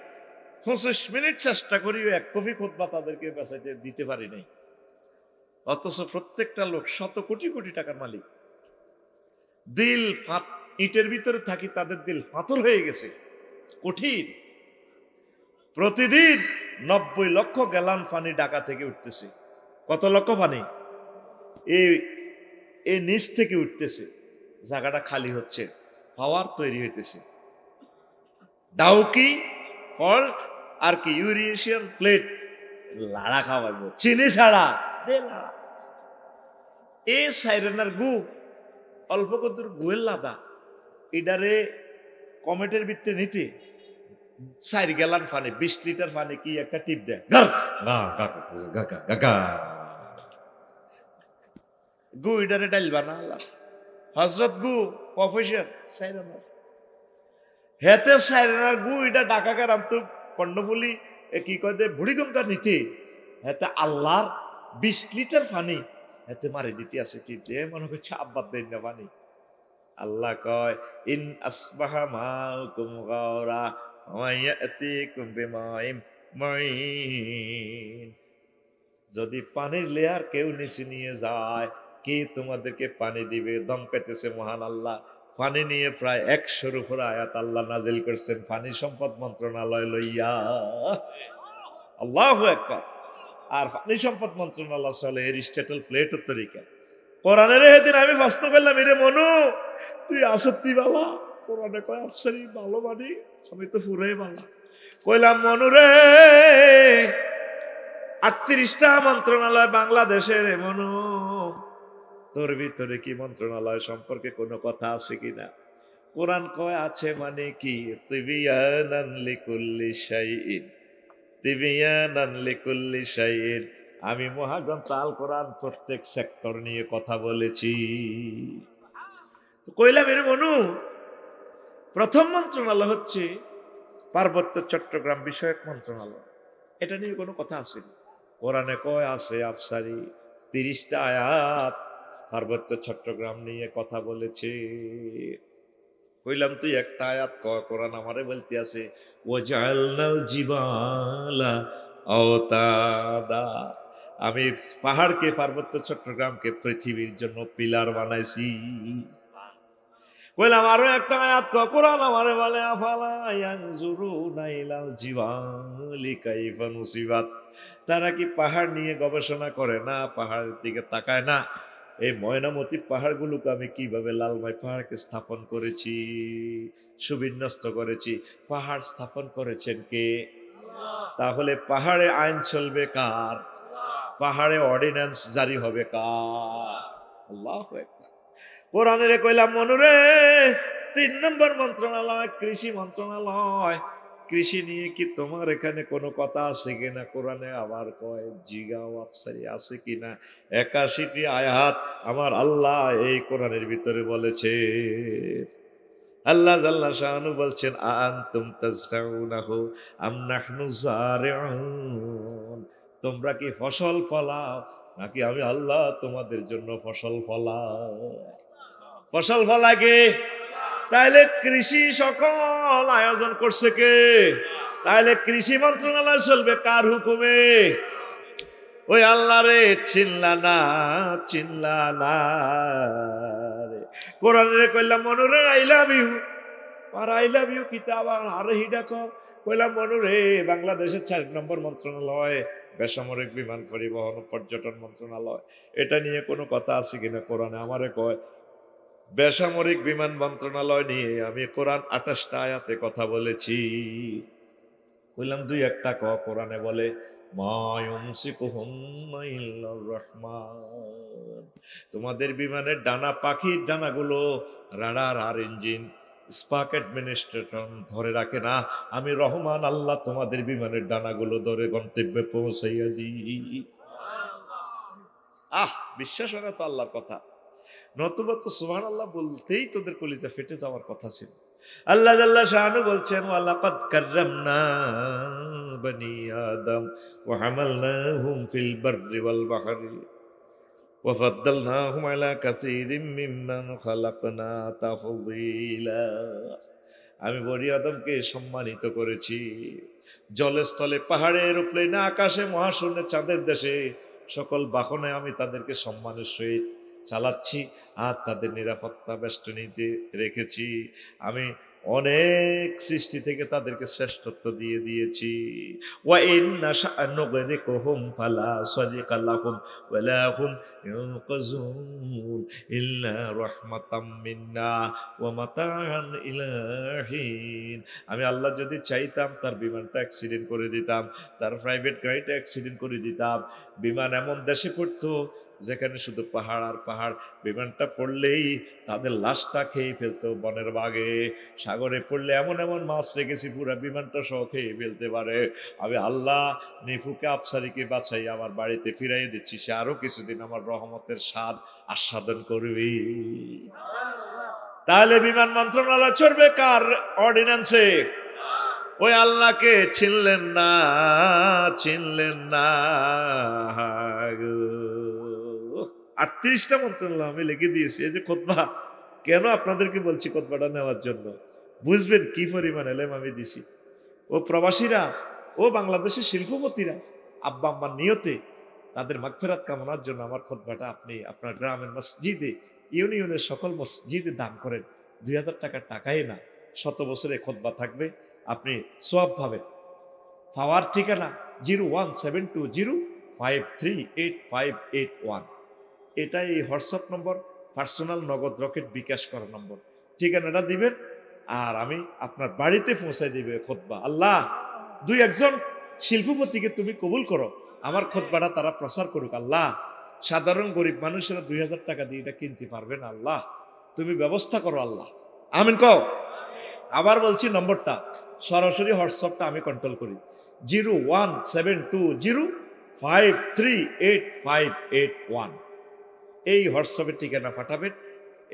25 মিনিট চেষ্টা করিও 1 কপি খুতবা তাদেরকে বেচাইতে দিতে পারি নাই। অথচ প্রত্যেকটা লোক শত কোটি কোটি টাকার মালিক। দিল ইটের ভিতরে থাকি তাদের দিল পাথর হয়ে গেছে, কঠিন। প্রতিদিন 90 লক্ষ গ্যালন পানি ঢাকা থেকে উঠতেছে। কত লক্ষ পানি এই নিচ থেকে উঠতেছে, জায়গাটা খালি হচ্ছে, পাওয়ার তৈরি হইতেছে। ডাউকি ফল্ট আর কি ইউরেশিয়ান প্লেট লাড়া খাওয়াইব চিনি ছাড়া দে লাড়া। এ সাইরেনার গু অল্প কত গুয়ের লাদা এটারে কমেটের ভিত্তি নিতে 4 গ্যালন পানি 20 লিটার পানি কি একটা টিপ দেয়, গু এটারে ডাইলবা না হজরত গু প্রফেসর সাইরেনার হেতে সাইরেনার গু এটা ডাকা কারাম তো কর্ণফুলি কি কয় দে বুড়িগঙ্গা নিতে হেতে আল্লাহর 20 লিটার পানি হেতে মারি দিতে আছে টিপ দিয়ে, মনে করছে আব্বাদ দেন না পানি। আল্লাহ কয় ইন আসবাহা মাউকুম গাওরা ওয়া ইয়াতিকুম বিমাইম মাইন। যদি পানির লেয়ার কেউ নিচে নিয়ে যায়, কে তোমাদেরকে পানি দিবে? দম পেতেছে মহান আল্লাহ। পানি নিয়ে প্রায় 100-র উপর আয়াত আল্লাহ নাজিল করছেন পানি সম্পদ মন্ত্রণালয় লইয়া। আল্লাহু আকবার। আর পানি সম্পদ মন্ত্রণালয় চলে এরিস্টটল প্লেটের তরিকা। কোরআনের এদিন আমি প্রশ্ন করলাম, এরে মনু তুই আসত্তি বালা? কোরআনে কয় আফসারি ভালো মানি, আমি তো পুরাই বালা। কইলাম মনু রে 38টা মন্ত্রণালয় বাংলাদেশের, মনু তোর ভিতরে কি মন্ত্রণালয় সম্পর্কে কোনো কথা আছে কিনা? কোরআন কয় আছে মানে কি, তিবিয়ানান লিকুল্লি শাইইন, তিবিয়ানান লিকুল্লি শাইইন। আমি মহাগ্রন্থ আল কোরআন প্রত্যেক সেক্টর নিয়ে কথা বলেছি। কইলাম এর মনু প্রথম মন্ত্রণালয় হচ্ছে পার্বত্য চট্টগ্রাম বিষয়ক মন্ত্রণালয়, এটা নিয়ে কোনো কথা আছে? কোরআনে কয় আছে আফসারি 30টা আয়াত পার্বত্য চট্টগ্রাম নিয়ে কথা বলেছে। কইলাম তুই একটা আয়াত কয়, কোরআন আমারে বলতে আছে ওয়াজআলনাল জিবালা আওতাদা, আমি পাহাড়কে পার্বত্য চট্টগ্রামকে পৃথিবীর জন্য পিলার বানাইছি। কইলাম আরো একটা আয়াত কয়, কোরআন আমারে বলে আফালা ইয়ানজুরুনা ইলাল জিবালি কাইফা নুসিবাত, তারা কি পাহাড় নিয়ে গবেষণা করে না? পাহাড়ের দিকে তাকায় না? এই ময়নামতি পাহাড়গুলোকে আমি কিভাবে লালমাই পাহাড়কে স্থাপন করেছি, সুবিন্যস্ত করেছি। পাহাড় স্থাপন করেছেন কে? তাহলে পাহাড়ে আইন চলবে কার? পাহাড়ে অর্ডিন্যান্স জারি হবে কার? আল্লাহু আকবার। কোরআনের কইলাম মনুরে 3 নম্বর মন্ত্রণালয় কৃষি মন্ত্রণালয়, কৃষি নিয়ে কি তোমার এখানে কোনো কথা আছে কিনা? কোরআনে আবার কয় জিগাও আফসারি আছে কিনা। 81টি আয়াত আমার আল্লাহ এই কোরআনের ভিতরে বলেছে। আল্লাহ জাল্লা শাআনু বলছেন আনতুম তাজরাউনাহু আম নাহনু যারিউন, তোমরা কি ফসল ফলাও নাকি আমি আল্লাহ তোমাদের জন্য ফসল ফলাও? ফসল ফলায় কে? তাইলে কৃষি সকল আয়োজন করছে কে? তাইলে কৃষি মন্ত্রণালয় চলবে কার হুকুমে? ওই আল্লাহ রে চিনলা না, চিনলা না রে। কোরআনে কইলাম মনুরে আই লাভ ইউ, আর আই লাভ ইউ কিতাব আর হিডা কইলাম মনুরে বাংলাদেশের 4 নম্বর মন্ত্রণালয় বেসামরিক বিমান পরিবহন ও পর্যটন মন্ত্রণালয়, এটা নিয়ে কোনো কথা আছে কিনা? কোরআনে আমারে কয় বেসামরিক বিমান মন্ত্রণালয় নিয়ে আমি কোরআন 28টা আয়াতে কথা বলেছি। বললাম দুই একটা কোরআনে বলে মা ইউমসিকুহুন্না ইল্লার রহমান। তোমাদের বিমানের ডানা, পাখির ডানাগুলো রাডার আর ইঞ্জিন স্পার্ক অ্যাডমিনিস্ট্রেটর ধরে রাখে না, আমি রহমান আল্লাহ তোমাদের বিমানের ডানাগুলো ধরে গন্তব্যে পৌঁছাইয়া দিই। বিশ্বাস হয় না তো আল্লাহর কথা, নতুবা তো সুবহানাল্লাহ বলতেই তোদের কলিজা ফেটে যাওয়ার কথা ছিল। আল্লাহ জাল্লা শাআনু বলছেন ওয়ালাকাদ কাররামনা বনি আদম ওয়া হামালনাহুম ফিল বাররি ওয়াল বাহরি ওয়া ফাদ্দালনাহুম আলা কাসীরিম মিম্মান খালাকনা তাফদীলা। আমি বনি আদমকে সম্মানিত করেছি জলে স্থলে পাহাড়ের উপরে না আকাশে মহাশূন্যে চাঁদের দেশে সকল বাহনে আমি তাদেরকে সম্মানের সহিত চালাচ্ছি আর তাদের নিরাপত্তা বেষ্টনীতে রেখেছি। আমি অনেক সৃষ্টি থেকে তাদেরকে শ্রেষ্ঠত্ব দিয়ে দিয়েছি। ওয়া ইন্না শা'নুগরিকুহুম ফালা সাদিকা লাহুম ওয়ালা হুম ইউনকাযুন ইল্লা রাহমাতাম মিন্না ওয়া মাতাআন ইলা হিন। আমি আল্লাহ যদি চাইতাম তার বিমানটা অ্যাক্সিডেন্ট করে দিতাম, তার প্রাইভেট গাড়িটা অ্যাক্সিডেন্ট করে দিতাম। বিমান এমন দেশে পড়তো যেখানে শুধু পাহাড় আর পাহাড়, বিমানটা পড়লেই তাদের লাশটা খেয়ে ফেলতো বনের বাঘে। সাগরে পড়লে এমন এমন মাছ রেখেছি পুরা বিমানটা সহ খেয়ে ফেলতে পারে। আমি আল্লাহ নিফুকে আফসারিকে বাছাই আমার বাড়িতে ফিরাই দিচ্ছি, সে আরো কিছুদিন আমার রহমতের স্বাদ আস্বাদন করবি। তাহলে বিমান মন্ত্রণালয় চলবে কার অর্ডিন্যান্সে? ওই আল্লাহকে চিনলেন না, চিনলেন না। 38টা মন্ত্রণালয় আমি লিখে দিয়েছি। এই যে খুতবা, কেন আপনাদেরকে বলছি খুতবাটা নেওয়ার জন্য, বুঝবেন কি পরিমাণ এলেম আমি দিছি। ও প্রবাসীরা, ও বাংলাদেশের শিল্পপতিরা, আব্বা আম্মার নিয়তে তাদের মাগফিরাত কামনার জন্য আমার খুতবাটা আপনি আপনার গ্রামের মসজিদে, ইউনিয়নের সকল মসজিদে দান করেন। 2000 টাকার টাকাই না, 100 বছরে খুতবা থাকবে, আপনি সওয়াব পাবেন। পাওয়ার ঠিকানা 01720538581। এটাই এই হোয়াটসঅ্যাপ নম্বর, পার্সোনাল নগদ রকেট বিকাশ করার নম্বর। ঠিকানাটা দিবেন আর আমি আপনার বাড়িতে পৌঁছাই দিবে খুতবা। আল্লাহ দুই একজন শিল্পপতিকে তুমি কবুল করো, আমার খুতবাটা তারা প্রচার করুক। আল্লাহ সাধারণ গরিব মানুষেরা 2000 টাকা দিয়ে এটা কিনতে পারবে না, আল্লাহ তুমি ব্যবস্থা করো আল্লাহ। আমিন কও। আবার বলছি নম্বরটা, সরাসরি হোয়াটসঅ্যাপটা আমি কন্ট্রোল করি, 01720538581। এই হোয়াটসঅ্যাপের ঠিকানা পাঠাবেন,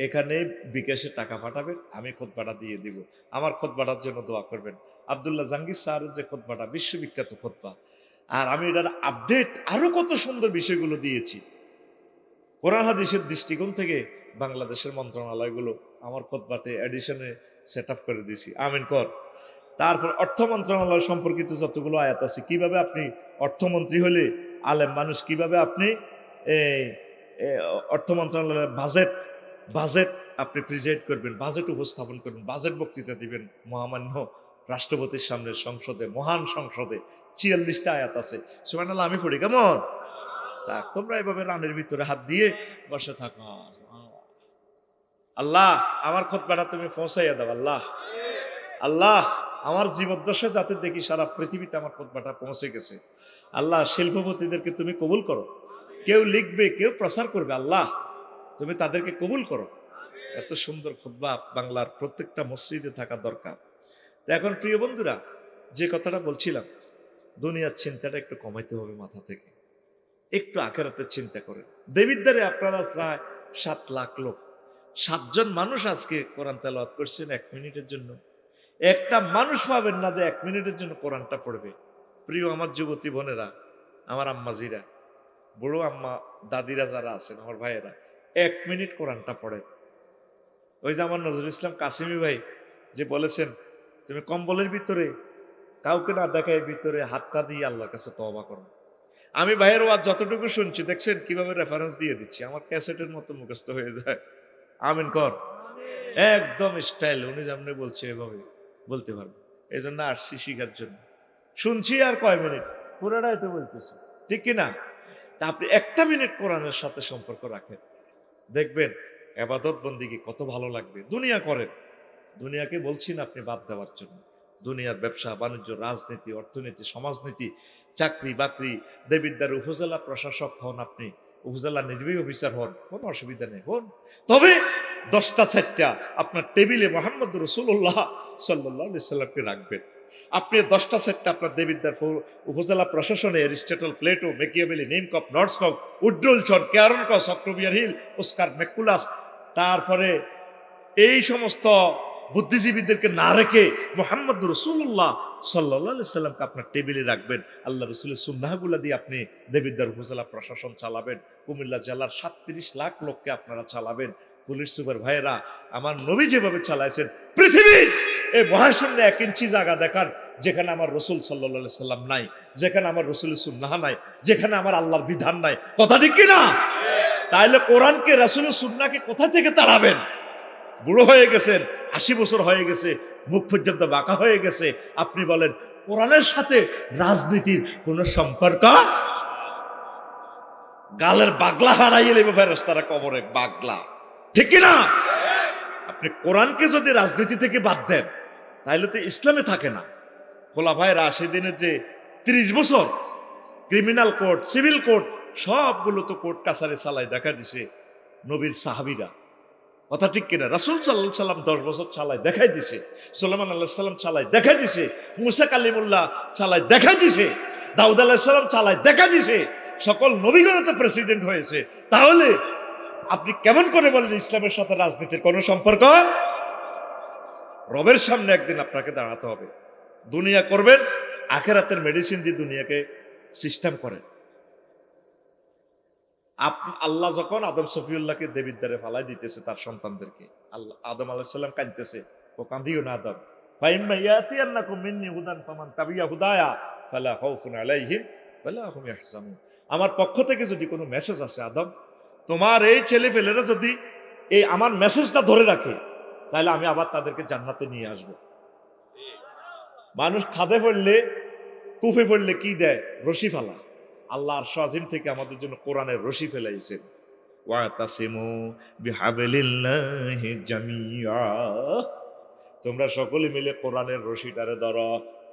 এখানে বিকাশে টাকা পাঠাবেন, আমি খুতবাটা দিয়ে দিব। আমার খুতবাটার জন্য দোয়া করবেন। আব্দুল্লাহ জাহাঙ্গীর স্যারের যে খুতবাটা বিশ্ববিখ্যাত খুতবা, আর আমি এটার আপডেট আরো কত সুন্দর বিষয়গুলো দিয়েছি কোরআন হাদিসের দৃষ্টিকোণ থেকে। বাংলাদেশের মন্ত্রণালয়গুলো আমার খুতবাতে এডিশনে সেট আপ করে দিয়েছি। আমিন কর। তারপর অর্থ মন্ত্রণালয় সম্পর্কিত যতগুলো আয়াত আছে, কিভাবে আপনি অর্থমন্ত্রী হলে আলেম মানুষ, কিভাবে আপনি এই অর্থ মন্ত্রণালয়ের বাজেট বাজেট আপনি প্রেজেন্ট করবেন, বাজেট উপস্থাপন করবেন, বাজেট বক্তৃতা দিবেন মহামান্য রাষ্ট্রপতির সামনে সংসদে, মহান সংসদে। 46টা আয়াত আছে। সুবহানাল্লাহ আমি পড়ি কেমন? তা তোমরা এভাবে রানের ভিতরে হাত দিয়ে বসে থাকো। আল্লাহ আমার খুতবাটা তুমি পৌঁছাইয়া দাও। আল্লাহ আল্লাহ আমার জীবদ্দশা যাতে দেখি সারা পৃথিবীতে আমার খুতবাটা পৌঁছে গেছে। আল্লাহ শিল্পপতিদেরকে তুমি কবুল করো, কেউ লিখবে কেউ প্রচার করবে, আল্লাহ তুমি তাদেরকে কবুল করো। এত সুন্দর খুতবা বাংলার প্রত্যেকটা মসজিদে থাকা দরকার। তো এখন প্রিয় বন্ধুরা, যে কথাটা বলছিলাম, দুনিয়ার চিন্তাটা একটু কমাইতে হবে মাথা থেকে, একটু আখেরাতের চিন্তা করেন। দেবিদ্বারে আপনারা প্রায় 7 লাখ লোক, 7 জন মানুষ আজকে কোরআন তেলাওয়াত করছেন 1 মিনিটের জন্য। একটা মানুষ পাবেন না যে 1 মিনিটের জন্য কোরআনটা পড়বে। প্রিয় আমার যুবতী বোনেরা, আমার আম্মাজিরা, বুড়ো আম্মা দাদিরা যারা আছেন, আমার ভাইয়েরা, 1 মিনিট কোরআনটা পড়েন। ওই যে আমার নজরুল ইসলাম কাসিমি ভাই যে বলেছেন, তুমি কম্বলের ভিতরে কাউকে না দেখায় ভিতরে হাতটা দিয়ে আল্লাহর কাছে তওবা করো। আমি ভাইয়ের ওয়াজ যতটুকু শুনছি, দেখছেন কিভাবে রেফারেন্স দিয়ে দিচ্ছি, আমার ক্যাসেটের মতো মুখস্থ হয়ে যায়। আমিন কর। একদম স্টাইল, উনি যেমন বলছে এভাবে বলতে পারবে। এই জন্য আসছি শিখার জন্য। শুনছি আর কয় মিনিট, পুরোটাই তো বলতেছি, ঠিক কিনা? তা আপনি 1টা মিনিট কোরআনের সাথে সম্পর্ক রাখেন, দেখবেন এবাদত বন্দিগি কত ভালো লাগবে। দুনিয়া করেন, দুনিয়াকে বলছি না আপনি বাদ দেওয়ার জন্য, দুনিয়ার ব্যবসা বাণিজ্য, রাজনীতি, অর্থনীতি, সমাজনীতি, চাকরি বাকরি, দেবিদ্বার উপজেলা প্রশাসক হন, আপনি উপজেলা নির্বাহী অফিসার হন, কোনো অসুবিধা নেই, হন। তবে 10টা 4টা আপনার টেবিলে মোহাম্মদ রসুল্লাহ সাল্লাল্লাহু আলাইহি সাল্লামকে রাখবেন। আপনি 10টা 4টা আপনার দেবিদ্বার উপজেলা প্রশাসনে এরিস্টটল, প্লেটো, মেকিয়াভেলি, নিমকপ, নর্সকপ, উড্রোলচন, কেয়ারনক, সক্রবিয়ার হিল, ওস্কার ম্যাকুলাস, তারপরে এই সমস্ত বুদ্ধিজীবীদেরকে না রেখে মোহাম্মদ রসুল্লাহ সাল্লাল্লাহু আলাইহি সাল্লামকে আপনার টেবিলে রাখবেন। আল্লাহ রসুলের সুন্নাহগুলা দিয়ে আপনি দেবিদ্বার উপজেলা প্রশাসন চালাবেন। কুমিল্লা জেলার 37 লাখ লোককে আপনারা চালাবেন। পুলিশ সুপার ভাইয়েরা, আমার নবী যেভাবে চালাইছেন, পৃথিবীর এই মহাশূন্য 1 ইঞ্চি জায়গা দেখান যেখানে আমার রসুল সাল্লাল্লাহু আলাইহি সাল্লাম নাই, যেখানে আমার রসুলের সুন্নাহ নাই, যেখানে আমার আল্লাহর বিধান নাই। কথা ঠিক কিনা? তাইলে কোরআনকে, রাসূলের সুন্নাহকে কোথা থেকে তাড়াবেন? বুড়ো হয়ে গেছেন, 80 বছর হয়ে গেছে, মুখ পর্যন্ত বাঁকা হয়ে গেছে, আপনি বলেন কোরআনের সাথে রাজনীতির কোন সম্পর্ক? গালের বাগলা হারাইয়ে নেবে ফেরেশতারা কবরে, বাগলা, ঠিক কিনা? আপনি কোরআনকে যদি রাজনীতি থেকে বাদ দেন তাহলে তো ইসলামে থাকে না। খোলাফায়ে রাশিদিনের যে 30 বছর ক্রিমিনাল কোর্ট, সিভিল কোর্ট, সবগুলো তো কোর্ট কাছারি চালাই দেখা দিছে নবীর সাহাবীরা। কথা ঠিক কিনা? রাসূল সাল্লাল্লাহু আলাইহি সাল্লাম 10 বছর চালাই দেখাই দিছে, সুলাইমান আলাইহিস সালাম চালাই দেখাই দিছে, মুসা কালিমুল্লাহ চালাই দেখাই দিছে, দাউদ আলাইহিস সালাম চালাই দেখা দিছে, সকল নবীগণ তো প্রেসিডেন্ট হয়েছে। তাহলে আপনি কেমন করে বলেন ইসলামের সাথে রাজনীতির কোনো সম্পর্ক? রবের সামনে একদিন আপনাকে দাঁড়াতে হবে। দুনিয়া করবেন, আখিরাতের মেডিসিন দিয়ে দুনিয়াকে সিস্টেম করেন। আল্লাহ যখন আদম সফিউল্লাহকে দেবিদ্বারে ফালাই দিতেছে তার সন্তানদেরকে, আল্লাহ আদম আলাইহিস সালাম কাঁদতেছে, ও কাঁদিও না আদম, ফাইম্মা ইয়াতিয়ান্নাকুম মিন্নি হুদান ফামান তাবিয়া হুদায়া ফালা খাউফুন আলাইহিম ওয়ালা হুম ইয়াহজানুন। আমার পক্ষ থেকে যদি কোনো মেসেজ আসে, আদম তোমার এই ছেলে ফেলেরা যদি এই আমার মেসেজটা ধরে রাখে, তাহলে আমি আবার তাদেরকে জান্নাতে নিয়ে আসব। মানুষ খাদে পড়লে, কুফে পড়লে কি দেয়? রশি ফালা। আল্লাহ আরশ আজিম থেকে আমাদের জন্য কোরআনের রশি ফেলাইছেন। ওয়াতাসিমু বিহাবলিল্লাহি জামিআ, তোমরা সকলে মিলে কোরআনের রশিটারে ধরো।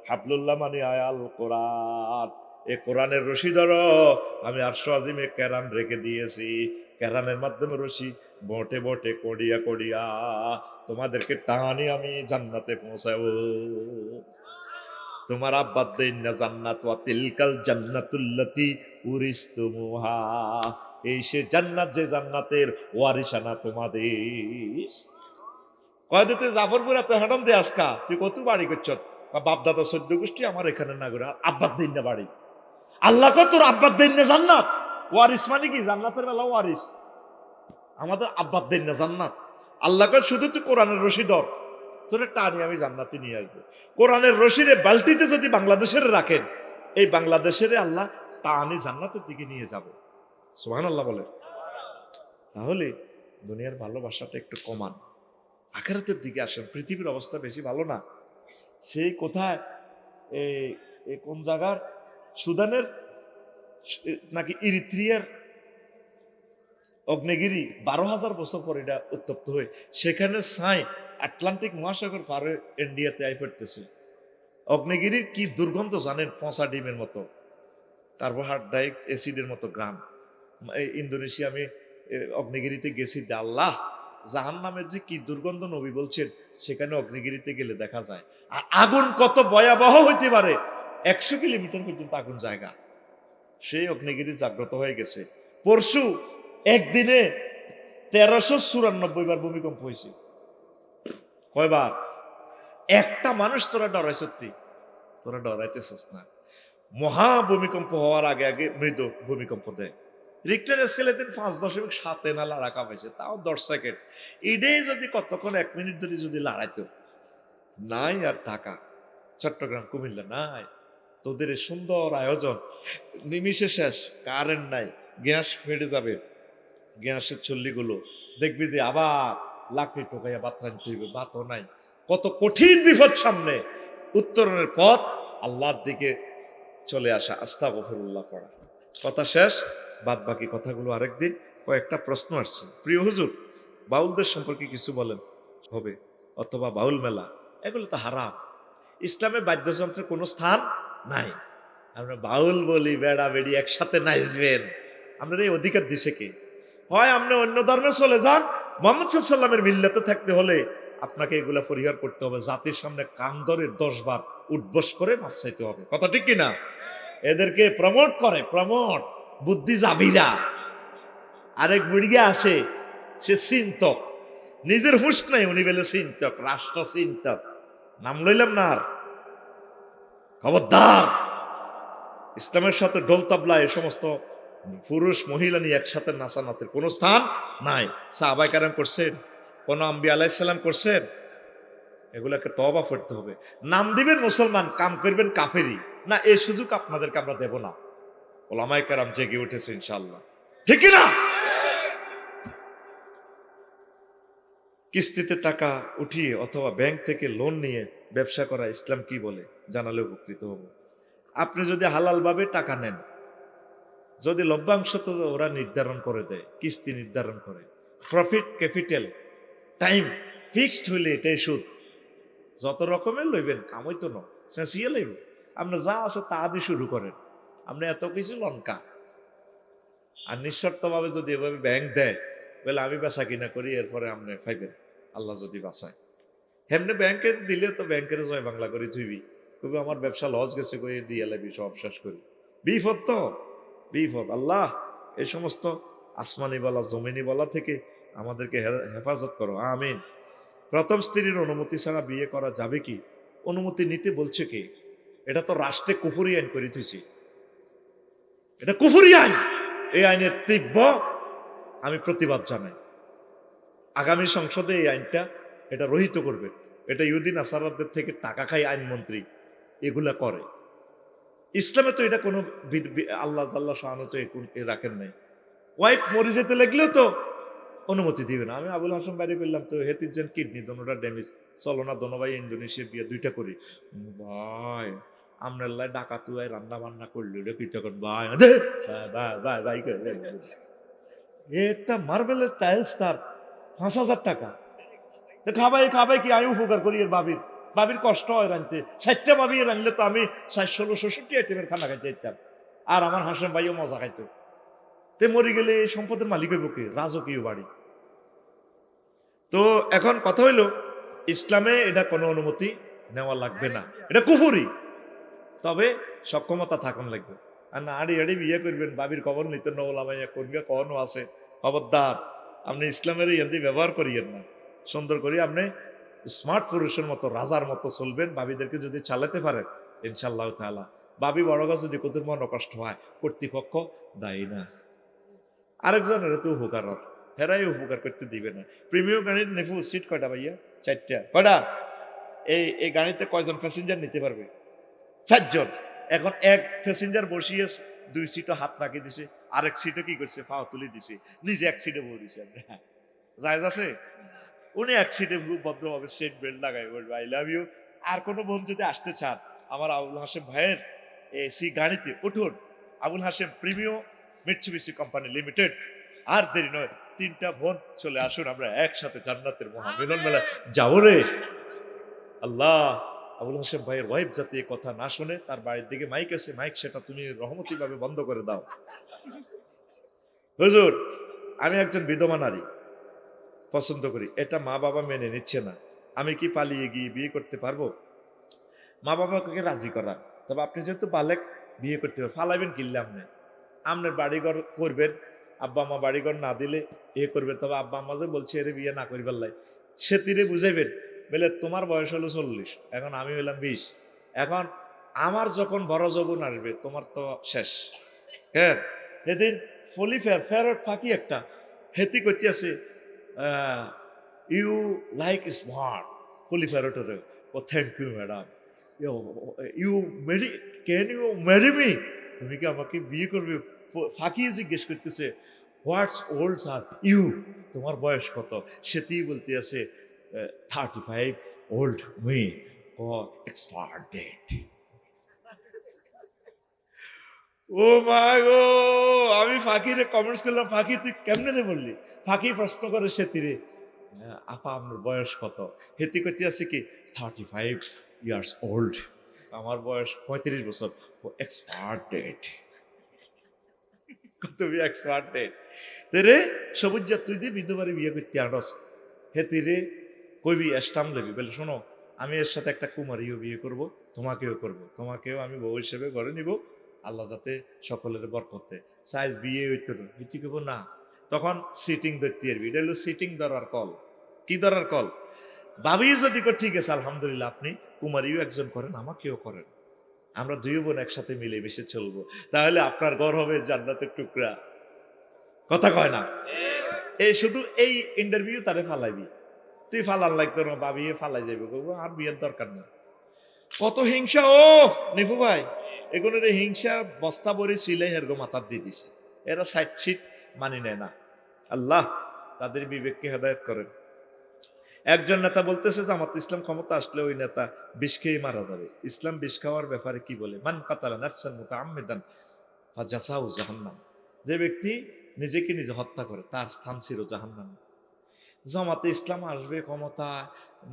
হাবলুল্লাহ মানে আয়াল কোরআন, এ কোরআনের রশি ধরো। আমি আরশ আজিমে কেরান রেখে দিয়েছি, কেরানের মাধ্যমে রশি বটে বটে কড়িয়া কড়িয়া তোমাদেরকে টানি আমি জান্নাতে পৌঁছাবো। তোমার আব্বাদ দেন না জান্নাত, ওয়া তিলকাল জান্নাতুল্লাতি উরিসতুমুহা, এই সে জান্নাত যে জান্নাতের ওয়ারিসানা তোমাদের। কয়দিতে জাফরপুর এত হেডম দে আজকা, তুই কত বাড়ি করছ? বাপ দাদা 14 গোষ্ঠী আমার এখানে না করে, আব্বাদ দেন না বাড়ি। আল্লাহ কত তোর আব্বাদ দেন না জান্নাত। ওয়ারিস মানে কি? জান্নাতের বেলা ওয়ারিস, আমাদের আব্বাদ দেন না জান্নাত। আল্লাহ কয় শুধু তুই কোরআনের রশি ধর, তোরে টানি আমি জান্নাতে নিয়ে আসবো। কোরআনের রশিরে বালতিতে যদি বাংলাদেশের রাখেন, এই বাংলাদেশের আল্লাহ টানি জান্নাতের দিকে নিয়ে যাব। সুবহানাল্লাহ বলে। তাহলে দুনিয়ার ভালোবাসাটা একটু কমান, আখিরাতের দিকে আসেন। পৃথিবীর অবস্থা বেশি ভালো না। সেই কোথায় এই কোন জায়গার সুদানের নাকি ইরিত্রিয়ার অগ্নেগিরি 12,000 বছর পর এটা উত্তপ্ত হয়ে সেখানে ছাই আটলান্টিক মহাসাগর পার হয়ে ইন্ডিয়াতে আই পড়তেছে। অগ্নেগিরির কি দুর্গন্ধ জানেন? পচা ডিমের মতো, কার্বোহাইড্রেট অ্যাসিডের মতো গ্রাম। ইন্দোনেশিয়া আমি অগ্নেগিরিতে গেছি, আল্লাহ জাহান্নামের যে কি দুর্গন্ধ নবী বলছেন, সেখানে অগ্নেগিরিতে গেলে দেখা যায়। আর আগুন কত ভয়াবহ হইতে পারে, 100 কিলোমিটার পর্যন্ত আগুন জায়গা। সেই অগ্নেগিরি জাগ্রত হয়ে গেছে। পরশু একদিনে 1394 বার ভূমিকম্প হয়েছে। কয়বার? একটা মানুষ তোরা ডরাই, সত্যি তোরা ডরাইতেছিস না। মহা ভূমিকম্প হওয়ার আগে আগে মৃদু ভূমিকম্প দেয়। রিক্টার স্কেলে দিন 5.7 না রাখা হয়েছে, তাও 10 সেকেন্ড। এটাই যদি কতক্ষণ 1 মিনিট ধরে যদি লড়াইতো, নাই আর ঢাকা, চট্টগ্রাম, কুমিল্লা নাই। তোদের সুন্দর আয়োজন নিমিষে শেষ, কারেন্ট নাই, গ্যাস ফেটে যাবে, গ্যাসের চল্লিগুলো দেখবি যে আবার লাকড়ি টোকাইয়া বাত রাখতে হইবে, বাতও নাই। কত কঠিন বিপদ সামনে, উত্তরণের পথ আল্লাহর দিকে চলে আসা, আস্তাগফিরুল্লাহ পড়া। কথা শেষ, বাদ বাকি কথাগুলো আরেকদিন। কয়েকটা প্রশ্ন আসছে। প্রিয় হুজুর, বাউলদের সম্পর্কে কিছু বলেন হবে, অথবা বাউল মেলা, এগুলো তো হারাম। ইসলামে বাদ্যযন্ত্রের কোনো স্থান নাই। আমরা বাউল বলি, বেড়া বেড়ি একসাথে নাচবেন, আপনার এই অধিকার দিছে কে? হয় আপনি অন্য ধর্মে চলে যান, মোহাম্মদ সাল্লাল্লাহু আলাইহি ওয়াসাল্লামের মিল্লাতে থাকতে হলে আপনাকে এগুলা পরিহার করতে হবে, জাতির সামনে কান ধরে 10 বার উঠবস করে মাপ চাইতে হবে। কথা ঠিক কিনা? এদেরকে প্রমোট করে, প্রমোট বুদ্ধিজীবীরা। আরেক বুড়িয়া আসে, সে চিন্তক, নিজের হুঁশ নাই, উনি বলে চিন্তক, রাষ্ট্র চিন্তক। নাম লইলাম না আর, খবরদার। ইসলামের সাথে ঢোল তাবলা এই সমস্ত পুরুষ মহিলা নিয়ে একসাথে নাচানাচির কোনো স্থান নাই। সাহাবায়ে কেরাম করছেন, কোন আম্বিয়া আলাইহিস সালাম করছেন? এগুলাকে তওবা করতে হবে। নাম দিবেন মুসলমান, কাম করবেন কাফেরি, না এই সুযোগ আপনাদেরকে আমরা দেব না। ওলামায়ে কেরাম জেগে উঠেছে ইনশাআল্লাহ, ঠিক কি না? কিস্তিতে টাকা উঠিয়ে অথবা ব্যাংক থেকে লোন নিয়ে ব্যবসা করা ইসলাম কি বলে জানালে উপকৃত হব। আপনি যদি হালাল ভাবে টাকা নেন, যদি লভ্যাংশ তো ওরা নির্ধারণ করে দেয়, কিস্তি নির্ধারণ করে, প্রফিট ক্যাপিটাল টাইম ফিক্সড হইলে এটাই সুদ। যত রকমের লইবেন কামই তো নয়, চেঁচিয়ে লইব। আপনার যা আছে তা দিয়ে শুরু করেন, আপনি এত কিছু লঙ্কা। আর নিঃশর্তভাবে যদি এভাবে ব্যাংক দেয়, বলে আমি বেচা কিনা করি, এরপরে আপনি পাইবেন আল্লাহ যদি বাঁচায়। হেমনে ব্যাংকে দিলে তো ব্যাংকের জয় বাংলা করি তুইবি, কবি আমার ব্যবসা লস গেছে কই দিয়ে লাবি, সব শেষ করি। বিপদ তো বিপদ। আল্লাহ এই সমস্ত আসমানি বলা জমিনি বলা থেকে আমাদেরকে হেফাজত করো, আমিন। প্রথম স্ত্রীর অনুমতি ছাড়া বিয়ে করা যাবে কি? অনুমতি নিতে বলছে কে? এটা তো রাষ্ট্রে কুফরি আইন করে দিয়েছি, এটা কুফরি আইন। এই আইনের তীব্র আমি প্রতিবাদ জানাই। আগামী সংসদে এই আইনটা এটা রহিত করবে। এটা ইহুদি নাসারাদের থেকে টাকা খাই আইনমন্ত্রী এগুলা করে। ইসলামে তো এটা কোনো আল্লাহ জাল্লা শাহানু তো রাখেন নাই। ওয়াইফ মরে যেতে লাগলেও তো অনুমতি দিবে না। আমি আবুল হাসান বাড়ি করলাম তো হেতির যেন কিডনি দোনোটা ড্যামেজ, চলো না দোনো ভাই ইন্দোনেশিয়ার বিয়ে দুইটা করি। ভাই আমরার লাই ডাকাতু ভাই রান্না বান্না করলি রে কি তখন ভাই ভাই ভাই একটা মার্বেলের টাইলস তার 5,000 টাকা। খাবাই খাবাই কি আমি উপকার করি এর বাবির, বাবির কষ্ট হয় রাঁধতে। 4টা বাবি রাঁধলে তো আমি 466 আইটেমের খানা খাইতে যেতাম, আর আমার হাসেম ভাইও মজা খাইতো। তে মরে গেলে এই সম্পদের মালিক হইব কে? রাজকীয় বাড়ি। তো এখন কথা হইল, ইসলামে এটা কোনো অনুমতি নেওয়া লাগবে না, এটা কুফরি। তবে সক্ষমতা থাকুন লাগবে। আর না আড়ি আড়ি বিয়ে করবেন, বাবির খবর নিতে নওলামাইয়া কোনটা কখনো আছে, খবরদার। আপনি ইসলামের ইয়াদি ব্যবহার করিয়েন না। সুন্দর করি আপনি স্মার্ট পুরুষের মতো রাজার মতো চলবেন। বাবিদেরকে যদি চালাতে পারেন ইনশাআল্লাহ তাআলা, বাবি বড় গাছ যদি কোথাও মন কষ্ট হয়, কর্তৃপক্ষ দায়ী না, আরেকজনের তো উপকার, হেরাই উপকার করতে দিবে না। প্রিমিয়াম গাড়ির নেফু সিট কয়টা ভাইয়া? 4টা। কয়টা? এই গাড়িতে কয়জন প্যাসেঞ্জার নিতে পারবে? 4 জন। এখন এক প্যাসেঞ্জার বসিয়ে 2 সিটও হাত রাখি দিছে, আরেক সিটও কি করছে পা তুলে দিছে, নিজে এক সিটে বসে দিছে। জায়েজ আছে? উনি এক সিটে খুব ভদ্রভাবে সিট বেল্ট লাগাই বলবে আই লাভ ইউ। আর কোনো বোন যদি আসতে চান আমার আবুল হাসেম ভাইয়ের এসি গাড়িতে উঠুন, Abul Hashem premium Mitsubishi company limited. আর দেরি নয়, 3টা বোন চলে আসুন, আমরা একসাথে জান্নাতের মহামিলন মেলা যাবো রে। আল্লাহ আবুল হাসেম ভাইয়ের ওয়াইফ যাতে এই কথা না শুনে, তার বাড়ির দিকে মাইক আছে, মাইক সেটা তুমি রহমতি ভাবে বন্ধ করে দাও। হুজুর আমি একজন বিধবা নারী পছন্দ করি, এটা মা বাবা মেনে নিচ্ছে না, আমি কি পালিয়ে গিয়ে বিয়ে করতে পারবো? মা বাবাকে রাজি করা। তবে আপনি যেহেতু বালেক বিয়ে করতে পারবেন, ফালাইবেন কিনলে আপনি আপনার বাড়িঘর করবেন, আব্বা আম্মা বাড়িঘর না দিলে এ করবেন। তবে আব্বা আম্মা যে বলছে এর বিয়ে না করিবার লাই, সে তীরে বুঝাইবেন, বলে তোমার বয়স হলো 40, এখন আমি হইলাম 20, এখন আমার যখন বড় যৌবন আসবে তোমার তো শেষ। হ্যাঁ, সেদিন ফলি ফেরত ফাঁকি একটা হেতি করতে আছে, ইউ লাইক স্মার্ট ফলি ফেরটের। ও thank you madam, you marry, can you marry me? তুমি কি আমাকে বিয়ে করবে? ফাঁকিয়ে জিজ্ঞেস করতেছে হোয়াটস ওল্ড আর ইউ, তোমার বয়স কত? সেটিই বলতে আছে 35 ওল্ড মি, এক্সপায়ার ডেট। ও মা গো, আমি ফাঁকিরে কমেন্টস করলাম, ফাঁকি তুই কেমনে রে বললি? ফাঁকি প্রশ্ন করে সে তীরে, আপা আপনার বয়স কত? হেতি করতে আছে কি 35 ইয়ার্স ওল্ড, আমার বয়স 35 বছর। এক্সপার্ট ডেট, তুমি এক্সপার্ট ডেট। রে সবুজ যা তুই দিয়ে বিধবারে বিয়ে করতে আনস, হে তীরে কইবি এস্টাম লেবি বলে, শোনো আমি এর সাথে একটা কুমারীও বিয়ে করব, তোমাকেও করব, তোমাকেও আমি বউ হিসেবে ঘরে নিব, আল্লাহ যাতে সকলের বরকতে সাইজ বিয়ে হইতো না ইতি কব না। তখন সিটিং ধরতে পারবি, এটা হলো সিটিং ধরার কল। কি ধরার কল? ভাবি যদি ঠিক আছে আলহামদুলিল্লাহ, আপনি কুমারীও একজন করেন, আমাকেও করেন, আমরা দুই বোন একসাথে মিলে মিশে চলবো, তাহলে আপনার ঘর হবে জান্নাতের টুকরা। কথা কয় না? এই শুধু এই ইন্টারভিউ তারে ফালাইবি, তুই ফালান লাগতো না, ভাবি ফালাই যাইবে, আর বিয়ের দরকার নেই। কত হিংসা! ও নিফু ভাই, এগুলোর হিংসা বস্তা ভরে সিলাই হেরগো মাথার দিয়ে দিছে, এরা সাইড ছিট মানি নেয় না। আল্লাহ তাদের বিবেককে হেদায়েত করেন। একজন নেতা বলতেছে জামাত ইসলাম ক্ষমতা আসলে ওই নেতা বিষ খেয়ে মারা যাবে। ইসলাম বিষ খাওয়ার ব্যাপারে কি বলে? মান কাতালা নাফসান মুতাআম্মিদান ফাজাসাউ জাহান্নাম, যে ব্যক্তি নিজেকে নিজে হত্যা করে তার স্থান ছিল জাহান্নাম। জামাতে ইসলাম আসবে ক্ষমতা,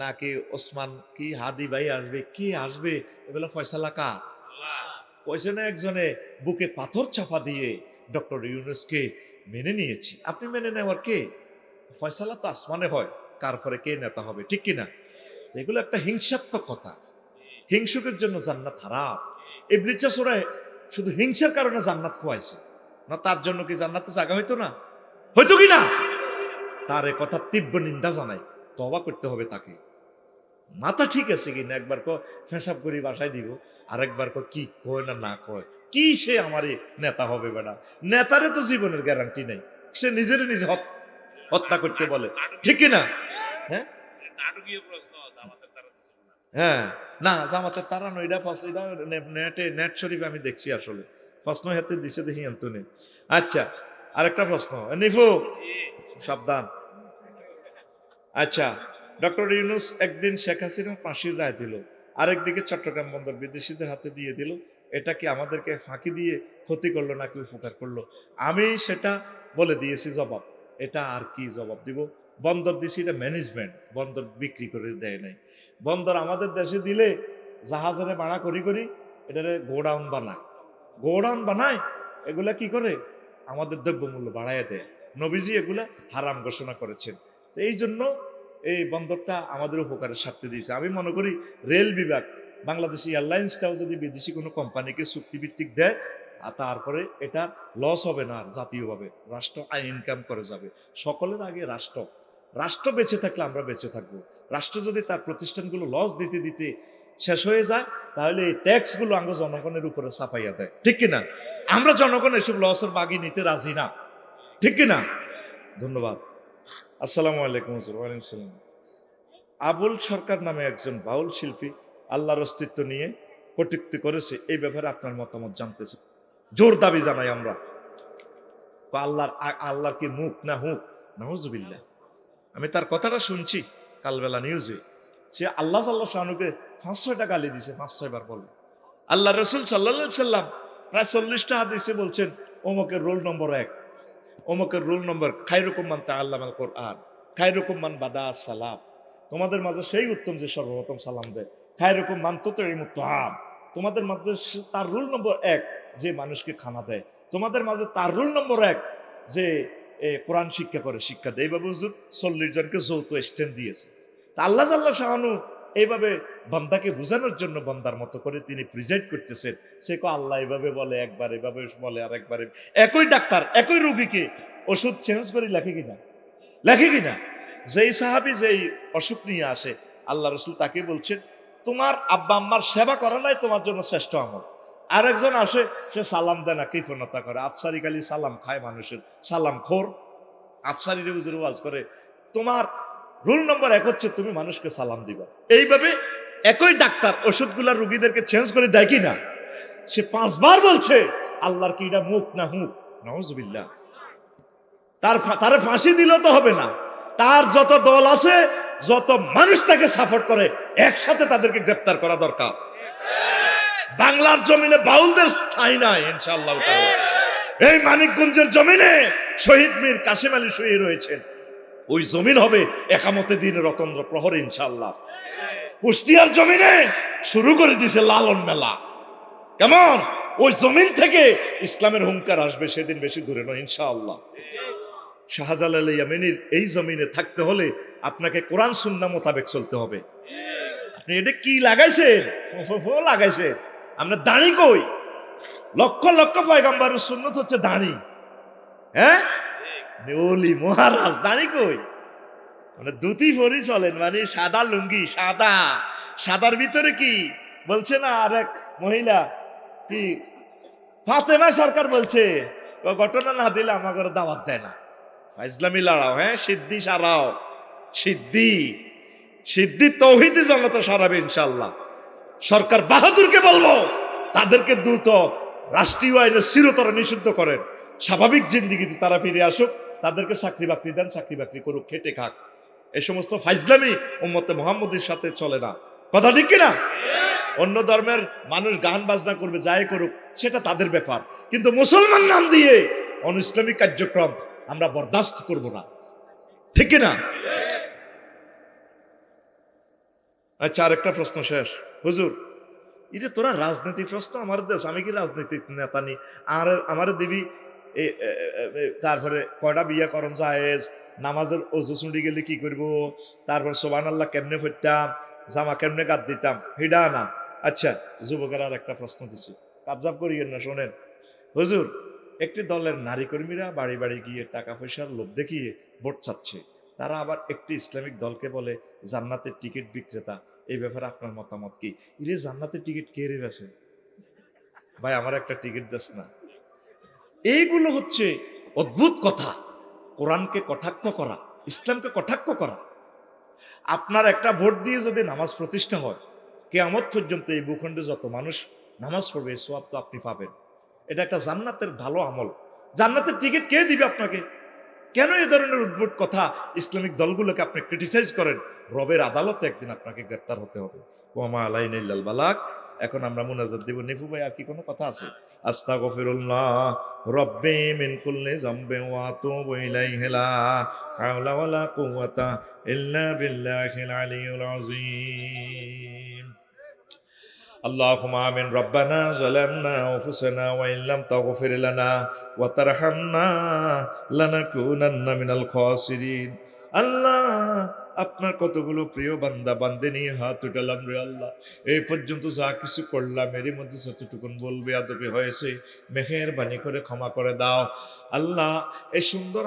নাকি ওসমান কি হাদি ভাই আসবে, কি আসবে, এগুলো ফয়সালা কার? কইছে না একজনে বুকে পাথর চাপা দিয়ে ডক্টর ইউনূসকে মেনে নিয়েছি। আপনি মেনে নেওয়ার কে? ফয়সালা তো আসমানে হয়, কার পরে কে নেতা হবে, ঠিক কিনা? এগুলো একটা হিংসাত্মক কথা। হিংসুকের জন্য জান্নাত হারাম। ইবলিস সূরায় শুধু হিংসার কারণে জান্নাত খোয়াইছে না, তার জন্য কি জান্নাতে জায়গা হইতো না? হইতো কি না? তার এ কথা তীব্র নিন্দা জানাই, তওবা করতে হবে তাকে। মাথা ঠিক আছে কিনা একবার ফেসাব করি বাসায় দিব, আরেকবার কি কয় না না কয়, কি সে আমারে নেতা হবে? বেটা নেতারে তো জীবনের গ্যারান্টি নাই, সে নিজের নিজে হত্যা করতে বলে, ঠিক কিনা? হ্যাঁ হ্যাঁ, না জামাতের তারানো এটা নেট শরীফে আমি দেখছি, আসলে প্রশ্ন হাতে দিছে দেখি আন্তনে। আচ্ছা আরেকটা প্রশ্ন নিফু, সাবধান। আচ্ছা, ডক্টর ইউনূস একদিন শেখ হাসিনার ফাঁসির রায় দিল, আরেকদিকে চট্টগ্রাম বন্দর বিদেশিদের হাতে দিয়ে দিল। এটা কি আমাদেরকে ফাঁকি দিয়ে ক্ষতি করলো নাকি উপকার করলো? আমি সেটা বলে দিয়েছি জবাব। এটা আর কি জবাব দিব? বন্দর দিছি, এটা ম্যানেজমেন্ট, বন্দর বিক্রি করে দেয় নাই। বন্দর আমাদের দেশে দিলে জাহাজের ভাড়া করি করি এটারে গোডাউন বানায়, গোডাউন বানায়, এগুলা কি করে আমাদের দ্রব্যমূল্য বাড়াইয়া দেয়। নবীজি এগুলা হারাম ঘোষণা করেছেন। এই জন্য এই বন্দরটা আমাদের উপকারের স্বার্থে দিয়েছে। আমি মনে করি রেল বিভাগ, বাংলাদেশি এয়ারলাইন্সটাও যদি বিদেশি কোনো কোম্পানিকে চুক্তিভিত্তিক দেয়, তারপরে এটা লস হবে না, আর জাতীয়ভাবে রাষ্ট্র ইনকাম করে যাবে। সকলের আগে রাষ্ট্র, রাষ্ট্র বেঁচে থাকলে আমরা বেঁচে থাকবো। রাষ্ট্র যদি তার প্রতিষ্ঠানগুলো লস দিতে দিতে শেষ হয়ে যায়, তাহলে এই ট্যাক্সগুলো আমরা জনগণের উপরে চাপাইয়া দেয়, ঠিক কিনা? আমরা জনগণ এসব লসের বাগি নিতে রাজি না, ঠিক কিনা? ধন্যবাদ। আসসালামু আলাইকুম। ওয়ালাইকুম সালাম। আবুল সরকার নামে একজন বাউল শিল্পী আল্লাহর অস্তিত্ব নিয়ে কটূক্তি করেছে, এই ব্যাপারে আপনার মতামত জানতেছে। জোর দাবি জানাই আমরা, আল্লাহর কি মুখ না হুক? নাউজুবিল্লাহ। আমি তার কথাটা শুনছি কালবেলা নিউজে, সে আল্লাহ সাল্লাহ শাহনুকে 5-6টা গালি দিছে, 5-6 বার বলে। আল্লাহ রসুল সাল্লাল্লাহু সাল্লাম প্রায় 40টা হাদিসে বলছেন অমুকের রোল নম্বর 1, অমুকের রোল নম্বর খায়রুকুম মান তাআল্লামাল কোরআন, খায়রুকুম মান বাদা সালাম, তোমাদের মাঝে সেই উত্তম যে সর্বপ্রথম সালাম দেয়। খায়রুকুম মান তুতিমুত তাআম, তোমাদের মাঝে তার রুল নম্বর 1 যে মানুষকে খানা দেয়। তোমাদের মাঝে তার রুল নম্বর 1 যে কোরআন শিক্ষা করে, শিক্ষা দেয়। এইভাবে হুজুর 40 জনকে যৌথ স্ট্যান্ড দিয়েছে। তা আল্লাহ জাল্লাহ শাহানু এইভাবে বান্দাকে বোঝানোর জন্য বান্দার মতো করে তিনি প্রিজাইড করতেছেন। সে আল্লাহ এভাবে বলে, একবার এভাবে বলে, আর একবারে একই ডাক্তার একই রোগীকে ওষুধ চেঞ্জ করে লেখে কিনা, লেখে কিনা? যেই সাহাবি যেই অসুখ নিয়ে আসে, আল্লাহ রসুল তাকে বলছেন তোমার আব্বা আম্মার সেবা করা নাই তোমার জন্য শ্রেষ্ঠ আমল। আরেকজন আসে, সে সালাম দেয় না, কৃপণতা করে, আফসারি খালি সালাম খায়, মানুষের সালাম খোর, আফসারি হুজুর ওয়াজ করে। তোমার রুল নম্বর 1 হচ্ছে তুমি মানুষকে সালাম দিবা। এইভাবে একই ডাক্তার ওষুধগুলা রোগীদেরকে চেঞ্জ করে দেয় কি না? সে 5 বার বলছে আল্লাহর কি এটা মুখ না হুক? নাউজুবিল্লাহ। তারে ফাঁসি দিলেও তো হবে না, তার যত দল আছে, যত মানুষ তাকে সাপোর্ট করে, একসাথে তাদেরকে গ্রেফতার করা দরকার। বাংলার জমিনে বাউলদের ঠাঁই নাই ইনশাআল্লাহ তাআলা। এই মানিকগঞ্জের জমিনে শহীদ মীর কাসেম আলী শহীদ রয়েছেন, ওই জমিন হবে একামতে দিন রতন্দ্র প্রহর ইনশাআল্লাহ। কুষ্টিয়ার জমিনে শুরু করে দিছে লালন মেলা। কেমন? ওই জমিন থেকে ইসলামের হুঙ্কার আসবে, সেদিন বেশি দূরে নয় ইনশাআল্লাহ। শাহজালাল ইয়ামানির এই জমিনে থাকতে হলে আপনাকে কোরআন সুন্নাহ মোতাবেক চলতে হবে। আপনি এটা কি লাগাইছেন? লাগাইছেন। আমরা দাঁড়ি কই? লক্ষ লক্ষ পয়গম্বরের সুন্নত হচ্ছে দাঁড়ি। হ্যাঁ, নেওলি মহারাজ দাঁড়ি কই? মানে ধুতি পরি চলেন, মানে সাদা লুঙ্গি, সাদা সাদার ভিতরে কি বলছে না আরেক মহিলা, কি ফাতেমা সরকার বলছে ঘটনা না দিলে আমাকে দাওয়াত দেয় না। ইসলামী লড়াও, হ্যাঁ, সিদ্ধি সারাও, সিদ্ধি সিদ্ধি তৌহিদি জনতা সারাবে ইনশাল্লাহ। সরকার বাহাদুরকে বলবো তাদেরকে দ্রুত রাষ্ট্রীয় আইনে চিরতরে নিষিদ্ধ করেন। স্বাভাবিক জিন্দিগিতে তারা ফিরে আসুক, তাদেরকে চাকরি বাকরি দেন, চাকরি বাকরি করুক, খেটে খাক। এই সমস্ত ফাইজলামি উম্মতে মুহাম্মদের সাথে চলে না। কথা ঠিক কিনা? অন্য ধর্মের মানুষ গান বাজনা করবে, যাই করুক, সেটা তাদের ব্যাপার, কিন্তু মুসলমান নাম দিয়ে অন ইসলামিক কার্যক্রম আমরা বরদাস্ত করব না। ঠিক কিনা? আচ্ছা, আরেকটা প্রশ্ন শেষ। হুজুর, এই যে তোরা রাজনীতি প্রশ্ন আমার দেশ, আমি কি রাজনীতিক নেতা নি? আর আমার দিবি তারপরে কয়টা বিয়ে করণ জায়েজ, নামাজের অজু চুঁড়ি গেলে কি করব, তারপর সুবহানাল্লাহ কেমনে পড়তাম, জামা কেমনে গাদ দিতাম, হিডা না। আচ্ছা, যুবকের আর একটা প্রশ্ন দিচ্ছি, কাবজাব করিয়েন না, শোনেন। হুজুর, একটি দলের নারী কর্মীরা বাড়ি বাড়ি গিয়ে টাকা পয়সার লোভ দেখিয়ে ভোট চাচ্ছে, তারা আবার একটি ইসলামিক দলকে বলে জান্নাতের টিকিট বিক্রেতা। এই ব্যাপারে আপনার মতামত কি? ইরে জান্নাতের টিকিট কে রে বেছে? ভাই, আমার একটা টিকিট দেশ না। এইগুলো হচ্ছে অদ্ভুত কথা। কোরআনকে কটাক্ষ করা, ইসলামকে কটাক্ষ করা। আপনার একটা ভোট দিয়ে যদি নামাজ প্রতিষ্ঠা হয়, কিয়ামত পর্যন্ত এই ভূখণ্ডে যত মানুষ নামাজ পড়বে এই সওয়াব তো আপনি পাবেন। এটা একটা জান্নাতের ভালো আমল। জান্নাতের টিকিট কে দিবে আপনাকে? কেন এই ধরনের উদ্ভট কথা ইসলামিক দলগুলোকে আপনি ক্রিটিসাইজ করেন? রবের আদালতে একদিন আপনাকে গ্রেফতার হতে হবে। ওমা আলাইনা ইল্লাল বালাগ। এখন আমরা মুনাজাত দিব। নিপু ভাই, আর কি কোনো কথা আছে? আস্তাগফিরুল্লাহ রব্বি মিন কুল্লি যামবিন ওয়া আতুবু ইলাইহি লা হাওলা ওয়ালা কুওয়াতা ইল্লা বিল্লাহিল আলিয়্যিল আযীম। اللهم آمين. ربنا ظلمنا أنفسنا وإن لم تغفر لنا وترحمنا لنكونن من الخاسرين. আল্লাহ, আপনার কতগুলো প্রিয় বান্দা বান্দিনী হাত উঠালাম রে আল্লাহ। এই পর্যন্ত যা কিছু করলাম এরই মধ্যে যতটুকুন বলবে আদবে হয়েছে, মেহেরবানি করে ক্ষমা করে দাও আল্লাহ। এই সুন্দর